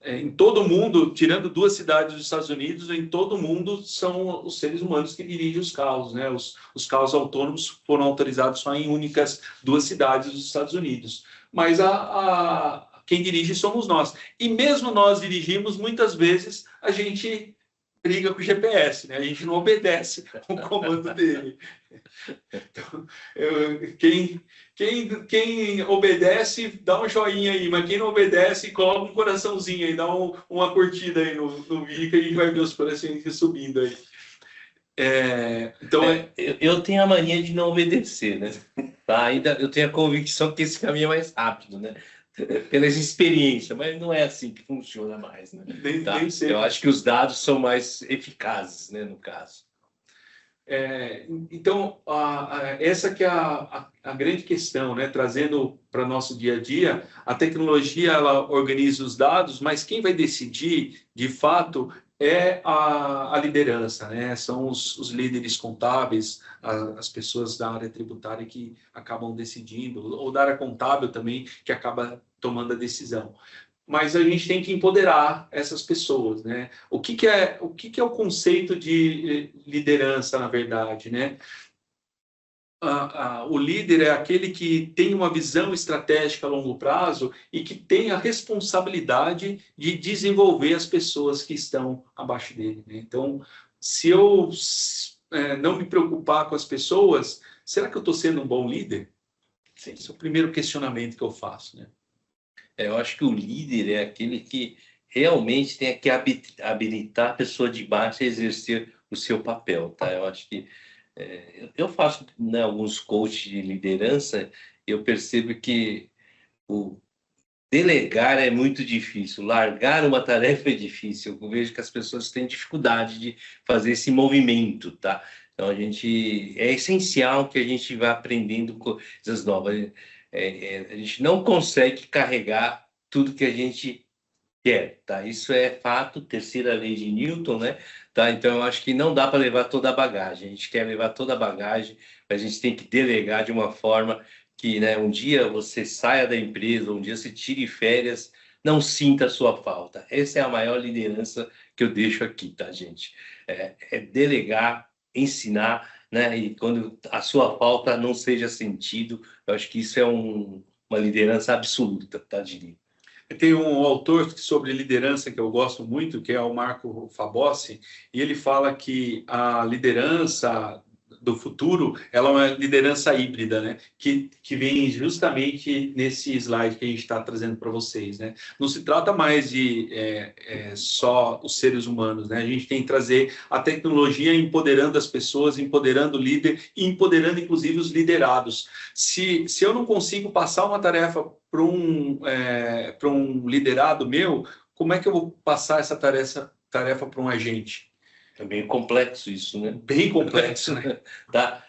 em todo o mundo, tirando 2 cidades dos Estados Unidos, em todo o mundo são os seres humanos que dirigem os carros, né? Os carros autônomos foram autorizados só em únicas 2 cidades dos Estados Unidos. Mas quem dirige somos nós. E mesmo nós dirigimos, muitas vezes a gente briga com o GPS, né? A gente não obedece o comando dele. Então, quem obedece, dá um joinha aí, mas quem não obedece, coloca um coraçãozinho aí, dá uma curtida aí no vídeo, que a gente vai ver os corações subindo aí. Eu tenho a mania de não obedecer, né? Tá? Ainda eu tenho a convicção que esse caminho é mais rápido, né? Pelas experiências, mas não é assim que funciona mais, né? Tá? Eu acho que os dados são mais eficazes, né, no caso. Então, essa que é a grande questão, né? Trazendo para nosso dia a dia, a tecnologia ela organiza os dados, mas quem vai decidir, de fato, é a liderança, né? São os líderes contábeis, as pessoas da área tributária que acabam decidindo, ou da área contábil também, que acaba tomando a decisão. Mas a gente tem que empoderar essas pessoas, né? O que é o conceito de liderança, na verdade, né? O líder é aquele que tem uma visão estratégica a longo prazo e que tem a responsabilidade de desenvolver as pessoas que estão abaixo dele, né? Então, se eu não me preocupar com as pessoas, será que eu estou sendo um bom líder? Esse é o primeiro questionamento que eu faço, né? Eu acho que o líder é aquele que realmente tem que habilitar a pessoa de baixo a exercer o seu papel, tá? Eu acho que eu faço, né, alguns coaches de liderança, eu percebo que o delegar é muito difícil, largar uma tarefa é difícil. Eu vejo que as pessoas têm dificuldade de fazer esse movimento, tá? Então é essencial que a gente vá aprendendo coisas novas. A gente não consegue carregar tudo que a gente quer, tá? Isso é fato, terceira lei de Newton, né? Tá? Então eu acho que não dá para levar toda a bagagem. A gente quer levar toda a bagagem, mas a gente tem que delegar de uma forma que, né, um dia você saia da empresa, um dia você tire férias, não sinta a sua falta. Essa é a maior liderança que eu deixo aqui, tá, gente? É delegar, ensinar, né? E quando a sua falta não seja sentido, eu acho que isso é uma liderança absoluta, tá, diria. Tem um autor sobre liderança que eu gosto muito, que é o Marco Fabossi, e ele fala que a liderança do futuro ela é uma liderança híbrida, né? Que vem justamente nesse slide que a gente está trazendo para vocês, né? Não se trata mais de só os seres humanos, né? A gente tem que trazer a tecnologia empoderando as pessoas, empoderando o líder e empoderando inclusive os liderados. Se eu não consigo passar uma tarefa para um liderado meu, como é que eu vou passar essa tarefa para um agente? É bem complexo isso, né? Bem complexo, né? Tá?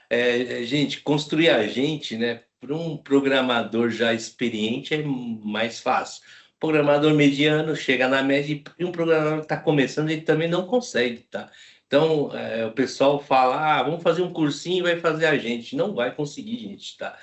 Gente, construir agente, né, para um programador já experiente é mais fácil. Programador mediano chega na média e um programador que está começando, ele também não consegue, tá? Então, o pessoal fala, vamos fazer um cursinho e vai fazer agente. Não vai conseguir, gente, tá?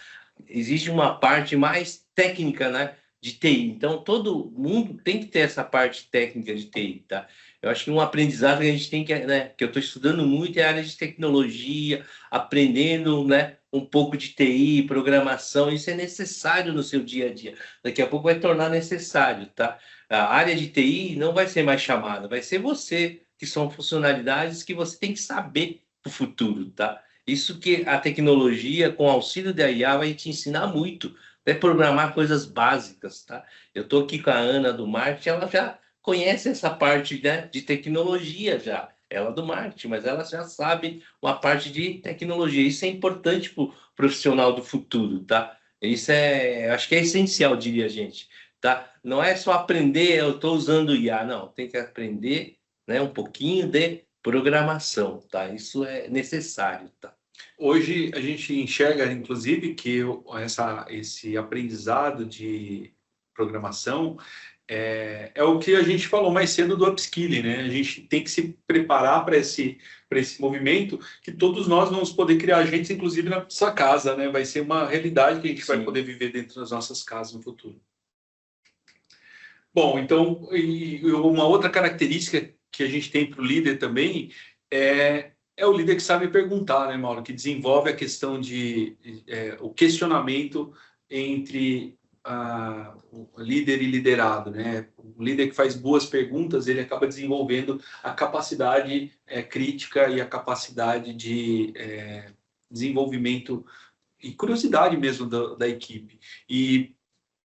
Existe uma parte mais técnica, né, de TI. Então, todo mundo tem que ter essa parte técnica de TI, tá? Eu acho que um aprendizado que a gente tem que, né, que eu estou estudando muito é a área de tecnologia, aprendendo, né, um pouco de TI, programação, isso é necessário no seu dia a dia. Daqui a pouco vai tornar necessário, tá? A área de TI não vai ser mais chamada, vai ser você, que são funcionalidades que você tem que saber para o futuro, tá? Isso que a tecnologia, com o auxílio da IA, vai te ensinar muito. Vai programar coisas básicas, tá? Eu estou aqui com a Ana do marketing, ela já conhece essa parte, né, de tecnologia já. Ela do marketing, mas ela já sabe uma parte de tecnologia. Isso é importante para o profissional do futuro, tá? Isso acho que é essencial, diria a gente, tá? Não é só aprender, eu estou usando IA, não. Tem que aprender, né, um pouquinho de programação, tá? Isso é necessário, tá? Hoje a gente enxerga, inclusive, que esse aprendizado de programação é o que a gente falou mais cedo do upskilling, né? A gente tem que se preparar para esse movimento, que todos nós vamos poder criar agentes, inclusive na nossa casa, né? Vai ser uma realidade que a gente vai poder viver dentro das nossas casas no futuro. Bom, então, e uma outra característica que a gente tem para o líder também é o líder que sabe perguntar, né, Mauro? Que desenvolve a questão o questionamento entre o líder e liderado, né? O líder que faz boas perguntas, ele acaba desenvolvendo a capacidade crítica e a capacidade de desenvolvimento e curiosidade mesmo da equipe. E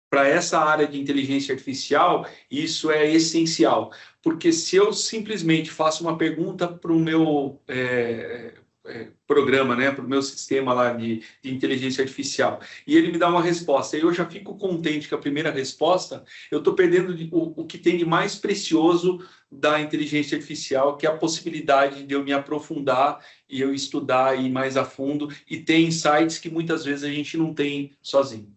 para essa área de inteligência artificial, isso é essencial, porque se eu simplesmente faço uma pergunta para o meu programa, né, para o meu sistema lá de inteligência artificial, e ele me dá uma resposta, e eu já fico contente com a primeira resposta, eu estou perdendo o que tem de mais precioso da inteligência artificial, que é a possibilidade de eu me aprofundar e eu estudar e ir mais a fundo e ter insights que muitas vezes a gente não tem sozinho.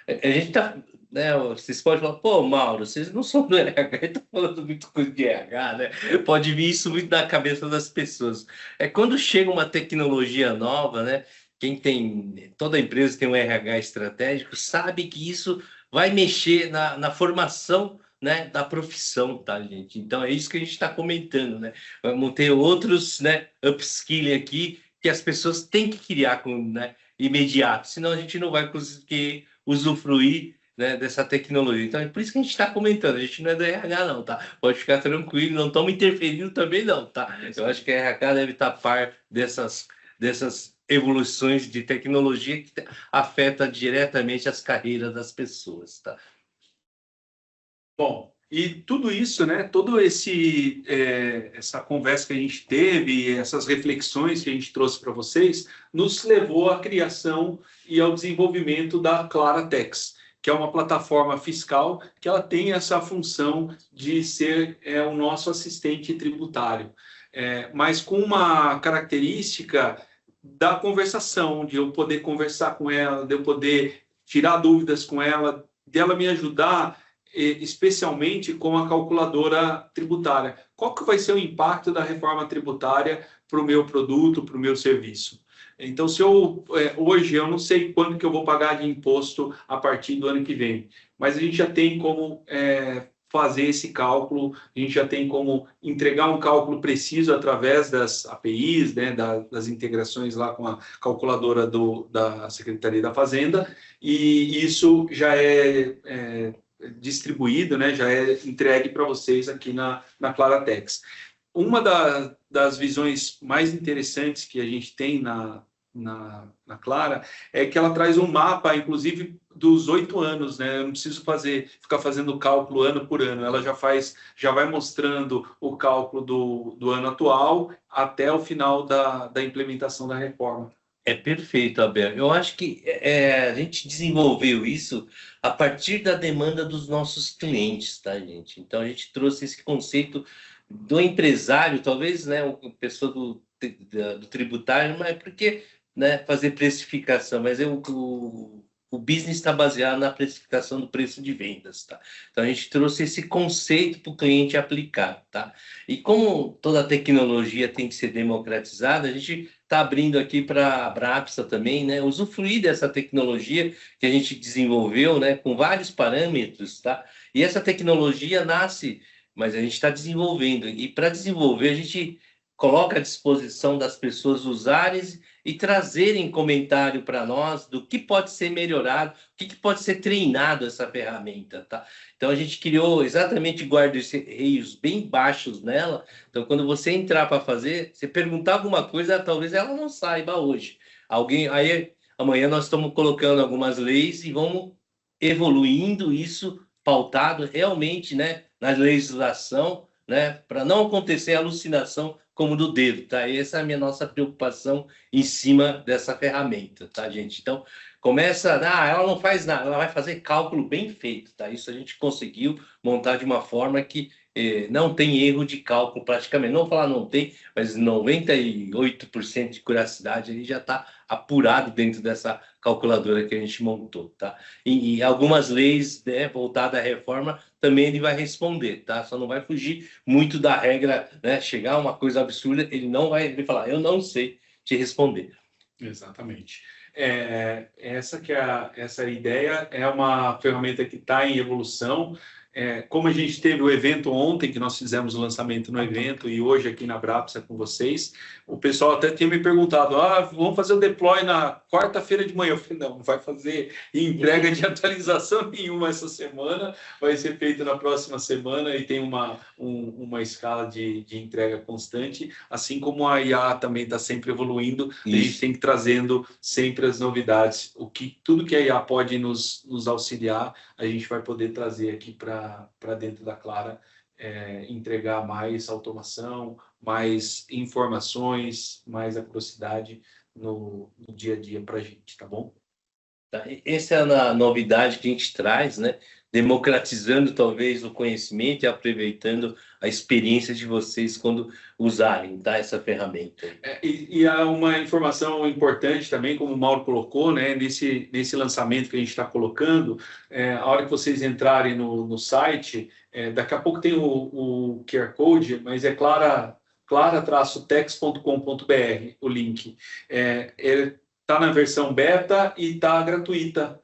A gente tá, né? Vocês podem falar, pô, Mauro, vocês não são do RH, estão falando muito coisa de RH, né? Pode vir isso muito na cabeça das pessoas. Quando chega uma tecnologia nova, né? Toda empresa tem um RH estratégico, sabe que isso vai mexer na formação, né, da profissão, tá, gente? Então é isso que a gente está comentando, né? Vamos ter outros, né, upskilling aqui que as pessoas têm que criar né, imediato, senão a gente não vai conseguir usufruir, né, dessa tecnologia. Então, é por isso que a gente está comentando. A gente não é do RH, não, tá? Pode ficar tranquilo, não estamos interferindo também, não, tá? Eu acho que a RH deve estar a par dessas evoluções de tecnologia que afeta diretamente as carreiras das pessoas, tá? Bom, e tudo isso, né? Essa conversa que a gente teve, essas reflexões que a gente trouxe para vocês, nos levou à criação e ao desenvolvimento da Claratex, que é uma plataforma fiscal que ela tem essa função de ser o nosso assistente tributário, mas com uma característica da conversação, de eu poder conversar com ela, de eu poder tirar dúvidas com ela, dela me ajudar especialmente com a calculadora tributária. Qual que vai ser o impacto da reforma tributária para o meu produto, para o meu serviço? Então, se hoje eu não sei quanto que eu vou pagar de imposto a partir do ano que vem, mas a gente já tem como fazer esse cálculo, a gente já tem como entregar um cálculo preciso através das APIs, né, das integrações lá com a calculadora da Secretaria da Fazenda, e isso já é distribuído, né, já é entregue para vocês aqui na Claratex. Uma das visões mais interessantes que a gente tem na Clara é que ela traz um mapa, inclusive, dos 8 anos, né? Eu não preciso ficar fazendo cálculo ano por ano, ela já vai mostrando o cálculo do ano atual até o final da implementação da reforma. É perfeito, Abel. Eu acho que a gente desenvolveu isso a partir da demanda dos nossos clientes, tá, gente? Então, a gente trouxe esse conceito do empresário, talvez, né, a pessoa do tributário, mas porque, né, fazer precificação, mas o business está baseado na precificação do preço de vendas, tá? Então, a gente trouxe esse conceito para o cliente aplicar, tá? E como toda tecnologia tem que ser democratizada, a gente está abrindo aqui para a APSA também, né, usufruir dessa tecnologia que a gente desenvolveu, né, com vários parâmetros, tá? E essa tecnologia nasce, mas a gente está desenvolvendo, e para desenvolver a gente coloca à disposição das pessoas usarem e trazerem comentário para nós do que pode ser melhorado, o que pode ser treinado essa ferramenta, tá? Então, a gente criou exatamente guarda-reios bem baixos nela. Então, quando você entrar para fazer, você perguntar alguma coisa, talvez ela não saiba hoje. Aí, amanhã nós estamos colocando algumas leis e vamos evoluindo isso, pautado realmente, né, na legislação, né, para não acontecer alucinação como do dedo, tá? Essa é a nossa preocupação em cima dessa ferramenta, tá, gente? Então, ela não faz nada, ela vai fazer cálculo bem feito, tá? Isso a gente conseguiu montar de uma forma que não tem erro de cálculo praticamente. Não vou falar não tem, mas 98% de curacidade ali já está apurado dentro dessa calculadora que a gente montou, tá? E algumas leis, né, voltadas à reforma também ele vai responder, tá? Só não vai fugir muito da regra, né? Chegar uma coisa absurda, ele não vai falar, eu não sei te responder. Exatamente. Essa ideia é uma ferramenta que está em evolução. Como a gente teve o evento ontem, que nós fizemos o lançamento no evento, e hoje aqui na Brapsa com vocês, o pessoal até tinha me perguntado, vamos fazer o deploy na quarta-feira de manhã. Eu falei, não vai fazer entrega de atualização nenhuma essa semana, vai ser feito na próxima semana e tem uma escala de entrega constante, assim como a IA também está sempre evoluindo, a gente tem que ir trazendo sempre as novidades, tudo que a IA pode nos auxiliar, a gente vai poder trazer aqui para dentro da Clara, entregar mais automação, mais informações, mais velocidade no dia a dia para a gente, tá bom? Essa é a novidade que a gente traz, né? Democratizando talvez o conhecimento e aproveitando a experiência de vocês quando usarem, tá? Essa ferramenta. E há uma informação importante também, como o Mauro colocou, né? Nesse lançamento que a gente está colocando, a hora que vocês entrarem no site, daqui a pouco tem o QR Code, mas é clara-tex.com.br o link. Ele está na versão beta e está gratuita.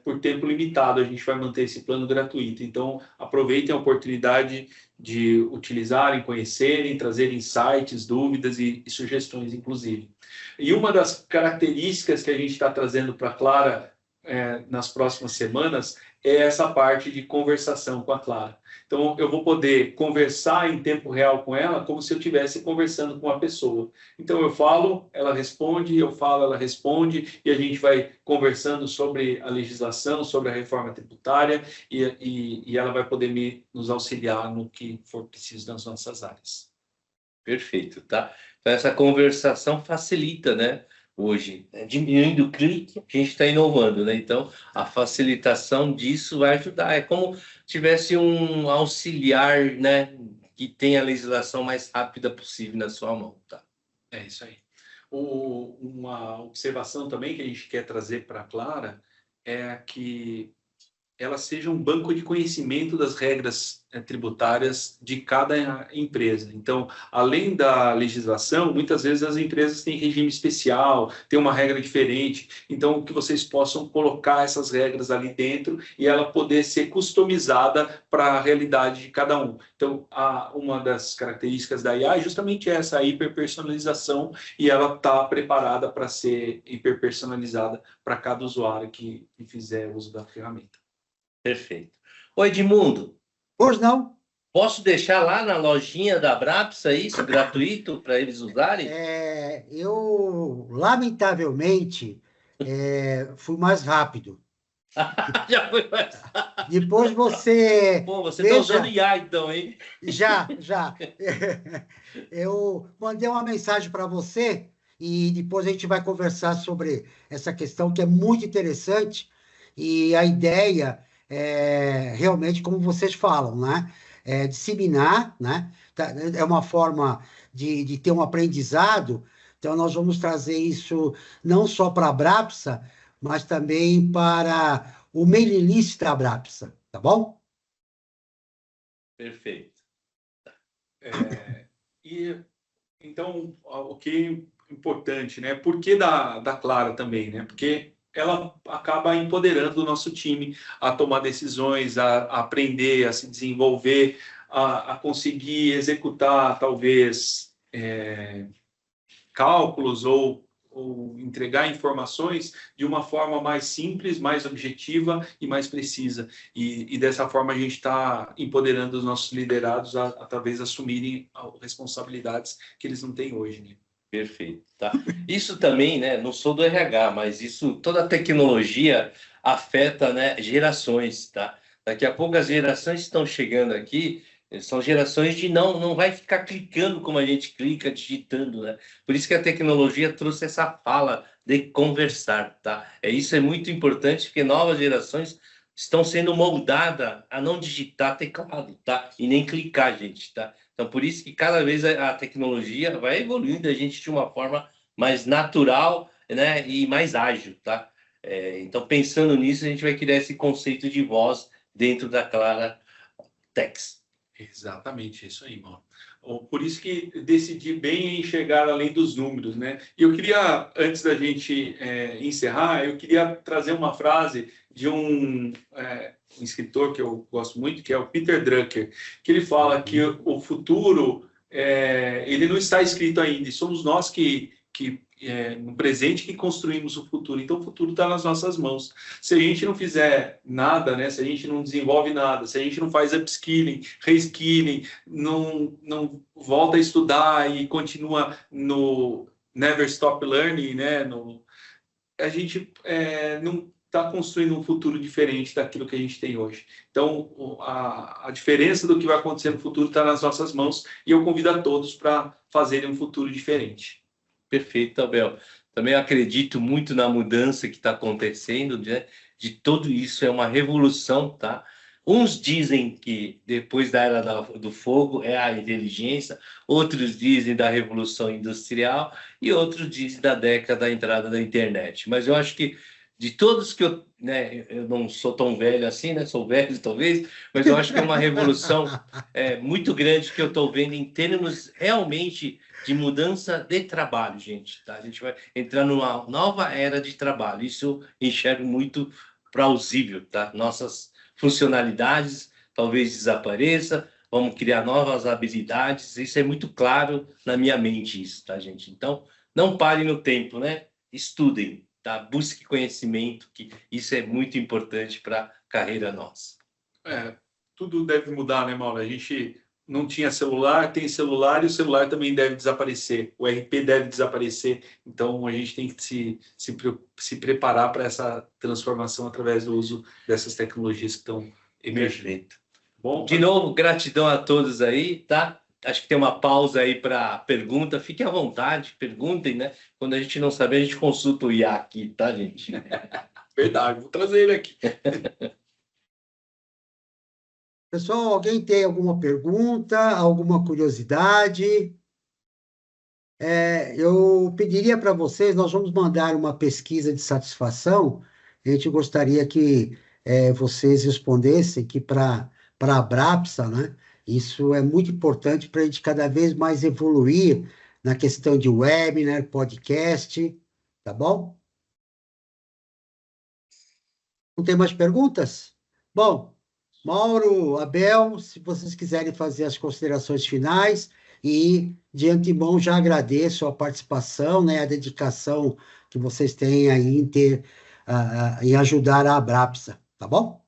Por tempo limitado, a gente vai manter esse plano gratuito. Então, aproveitem a oportunidade de utilizarem, conhecerem, trazerem insights, dúvidas e sugestões, inclusive. E uma das características que a gente está trazendo para a Clara nas próximas semanas é essa parte de conversação com a Clara. Então, eu vou poder conversar em tempo real com ela como se eu estivesse conversando com uma pessoa. Então, eu falo, ela responde, eu falo, ela responde, e a gente vai conversando sobre a legislação, sobre a reforma tributária, e ela vai poder nos auxiliar no que for preciso nas nossas áreas. Perfeito, tá? Então, essa conversação facilita, né? Hoje, diminuindo o clique, a gente está inovando, né? Então, a facilitação disso vai ajudar. É como tivesse um auxiliar, né? Que tenha a legislação mais rápida possível na sua mão, tá? É isso aí. Uma observação também que a gente quer trazer para a Clara é que ela seja um banco de conhecimento das regras tributárias de cada empresa. Então, além da legislação, muitas vezes as empresas têm regime especial, têm uma regra diferente. Então, que vocês possam colocar essas regras ali dentro e ela poder ser customizada para a realidade de cada um. Então, uma das características da IA é justamente essa, a hiperpersonalização, e ela está preparada para ser hiperpersonalizada para cada usuário que fizer uso da ferramenta. Perfeito. Oi, Edmundo. Pois não. Posso deixar lá na lojinha da Brapsa isso, gratuito, para eles usarem? Eu, lamentavelmente, fui mais rápido. Já foi mais rápido. Depois você... Pô, você está usando IA, então, hein? Já. Eu mandei uma mensagem para você e depois a gente vai conversar sobre essa questão que é muito interessante, e a ideia realmente, como vocês falam, né? Disseminar, né? É uma forma de ter um aprendizado. Então, nós vamos trazer isso não só para a Brapsa, mas também para o mailing list da Brapsa, tá bom? Perfeito. Então, o que é importante, né? Por que da Clara também, né? Porque ela acaba empoderando o nosso time a tomar decisões, a aprender, a se desenvolver, a conseguir executar, talvez, cálculos ou entregar informações de uma forma mais simples, mais objetiva e mais precisa. E dessa forma a gente está empoderando os nossos liderados a talvez assumirem responsabilidades que eles não têm hoje, né? Perfeito, tá? Isso também, né? Não sou do RH, mas isso, toda a tecnologia afeta, né, gerações, tá? Daqui a pouco as gerações que estão chegando aqui são gerações de não vai ficar clicando como a gente clica, digitando, né? Por isso que a tecnologia trouxe essa fala de conversar, tá? Isso é muito importante, porque novas gerações estão sendo moldadas a não digitar teclado, tá? E nem clicar, gente, tá? Então, por isso que cada vez a tecnologia vai evoluindo a gente de uma forma mais natural, né? E mais ágil, tá? Então, pensando nisso, a gente vai criar esse conceito de voz dentro da Clara techs. Exatamente, isso aí, Mauro. Por isso que decidi bem em chegar além dos números, né? E eu queria, antes da gente encerrar, eu queria trazer uma frase de um escritor que eu gosto muito, que é o Peter Drucker, que ele fala que o futuro, ele não está escrito ainda, e somos nós que no presente que construímos o futuro. Então, o futuro está nas nossas mãos. Se a gente não fizer nada, né? Se a gente não desenvolve nada, se a gente não faz upskilling, reskilling, não volta a estudar e continua no never stop learning, né? A gente não está construindo um futuro diferente daquilo que a gente tem hoje. Então, a diferença do que vai acontecer no futuro está nas nossas mãos, e eu convido a todos para fazerem um futuro diferente. Perfeito, Abel. Também acredito muito na mudança que está acontecendo, né? De tudo isso, é uma revolução, tá? Uns dizem que depois da era do fogo é a inteligência, outros dizem da revolução industrial e outros dizem da década da entrada da internet. Mas eu acho que de todos que eu não sou tão velho assim, né? Sou velho talvez, mas eu acho que é uma revolução muito grande que eu estou vendo em termos realmente de mudança de trabalho, gente. Tá? A gente vai entrar numa nova era de trabalho. Isso eu enxergo muito plausível, tá? Nossas funcionalidades talvez desapareça, vamos criar novas habilidades. Isso é muito claro na minha mente, isso, tá, gente? Então, não parem no tempo, né? Estudem, tá? Busque conhecimento, que isso é muito importante para a carreira nossa. Tudo deve mudar, né, Mauro? A gente não tinha celular, tem celular, e o celular também deve desaparecer, o RP deve desaparecer, então a gente tem que se preparar para essa transformação através do uso dessas tecnologias que estão emergendo. Bom, de novo, gratidão a todos aí, tá? Acho que tem uma pausa aí para pergunta, fiquem à vontade, perguntem, né? Quando a gente não sabe, a gente consulta o IA aqui, tá, gente? Verdade, vou trazer ele aqui. Pessoal, alguém tem alguma pergunta, alguma curiosidade? Eu pediria para vocês, nós vamos mandar uma pesquisa de satisfação. A gente gostaria que vocês respondessem que para a Abrapsa, né? Isso é muito importante para a gente cada vez mais evoluir na questão de webinar, podcast, tá bom? Não tem mais perguntas? Bom, Mauro, Abel, se vocês quiserem fazer as considerações finais, e de antemão já agradeço a participação, né, a dedicação que vocês têm aí em ajudar a Abrapsa, tá bom?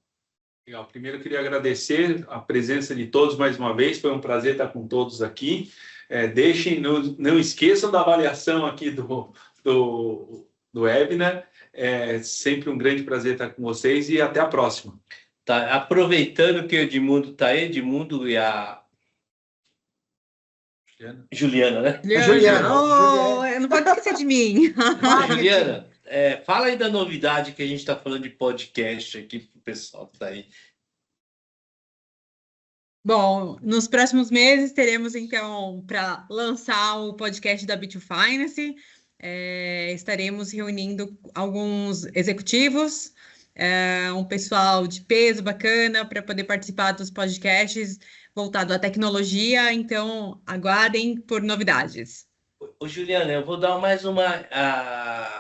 Legal. Primeiro, eu queria agradecer a presença de todos mais uma vez, foi um prazer estar com todos aqui. Não esqueçam da avaliação aqui do webinar, é sempre um grande prazer estar com vocês e até a próxima. Tá, aproveitando que o Edmundo está aí, Edmundo e a Juliana, né? Juliana. Não pode esquecer de mim. Juliana, fala aí da novidade que a gente está falando de podcast aqui para o pessoal que está aí. Bom, nos próximos meses teremos, então, para lançar o podcast da Bit Finance, estaremos reunindo alguns executivos, um pessoal de peso bacana para poder participar dos podcasts voltado à tecnologia, então aguardem por novidades. Ô, Juliana, eu vou dar mais uma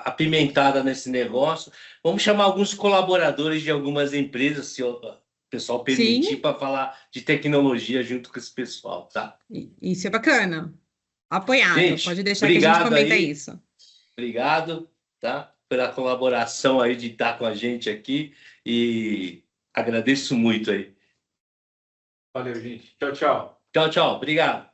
apimentada nesse negócio. Vamos chamar alguns colaboradores de algumas empresas, se o pessoal permitir, para falar de tecnologia junto com esse pessoal, tá? Isso é bacana. Apoiado, gente, pode deixar que a gente comenta aí. Isso. Obrigado, tá? Pela colaboração aí de estar com a gente aqui e agradeço muito aí. Valeu, gente. Tchau, tchau. Tchau, tchau. Obrigado.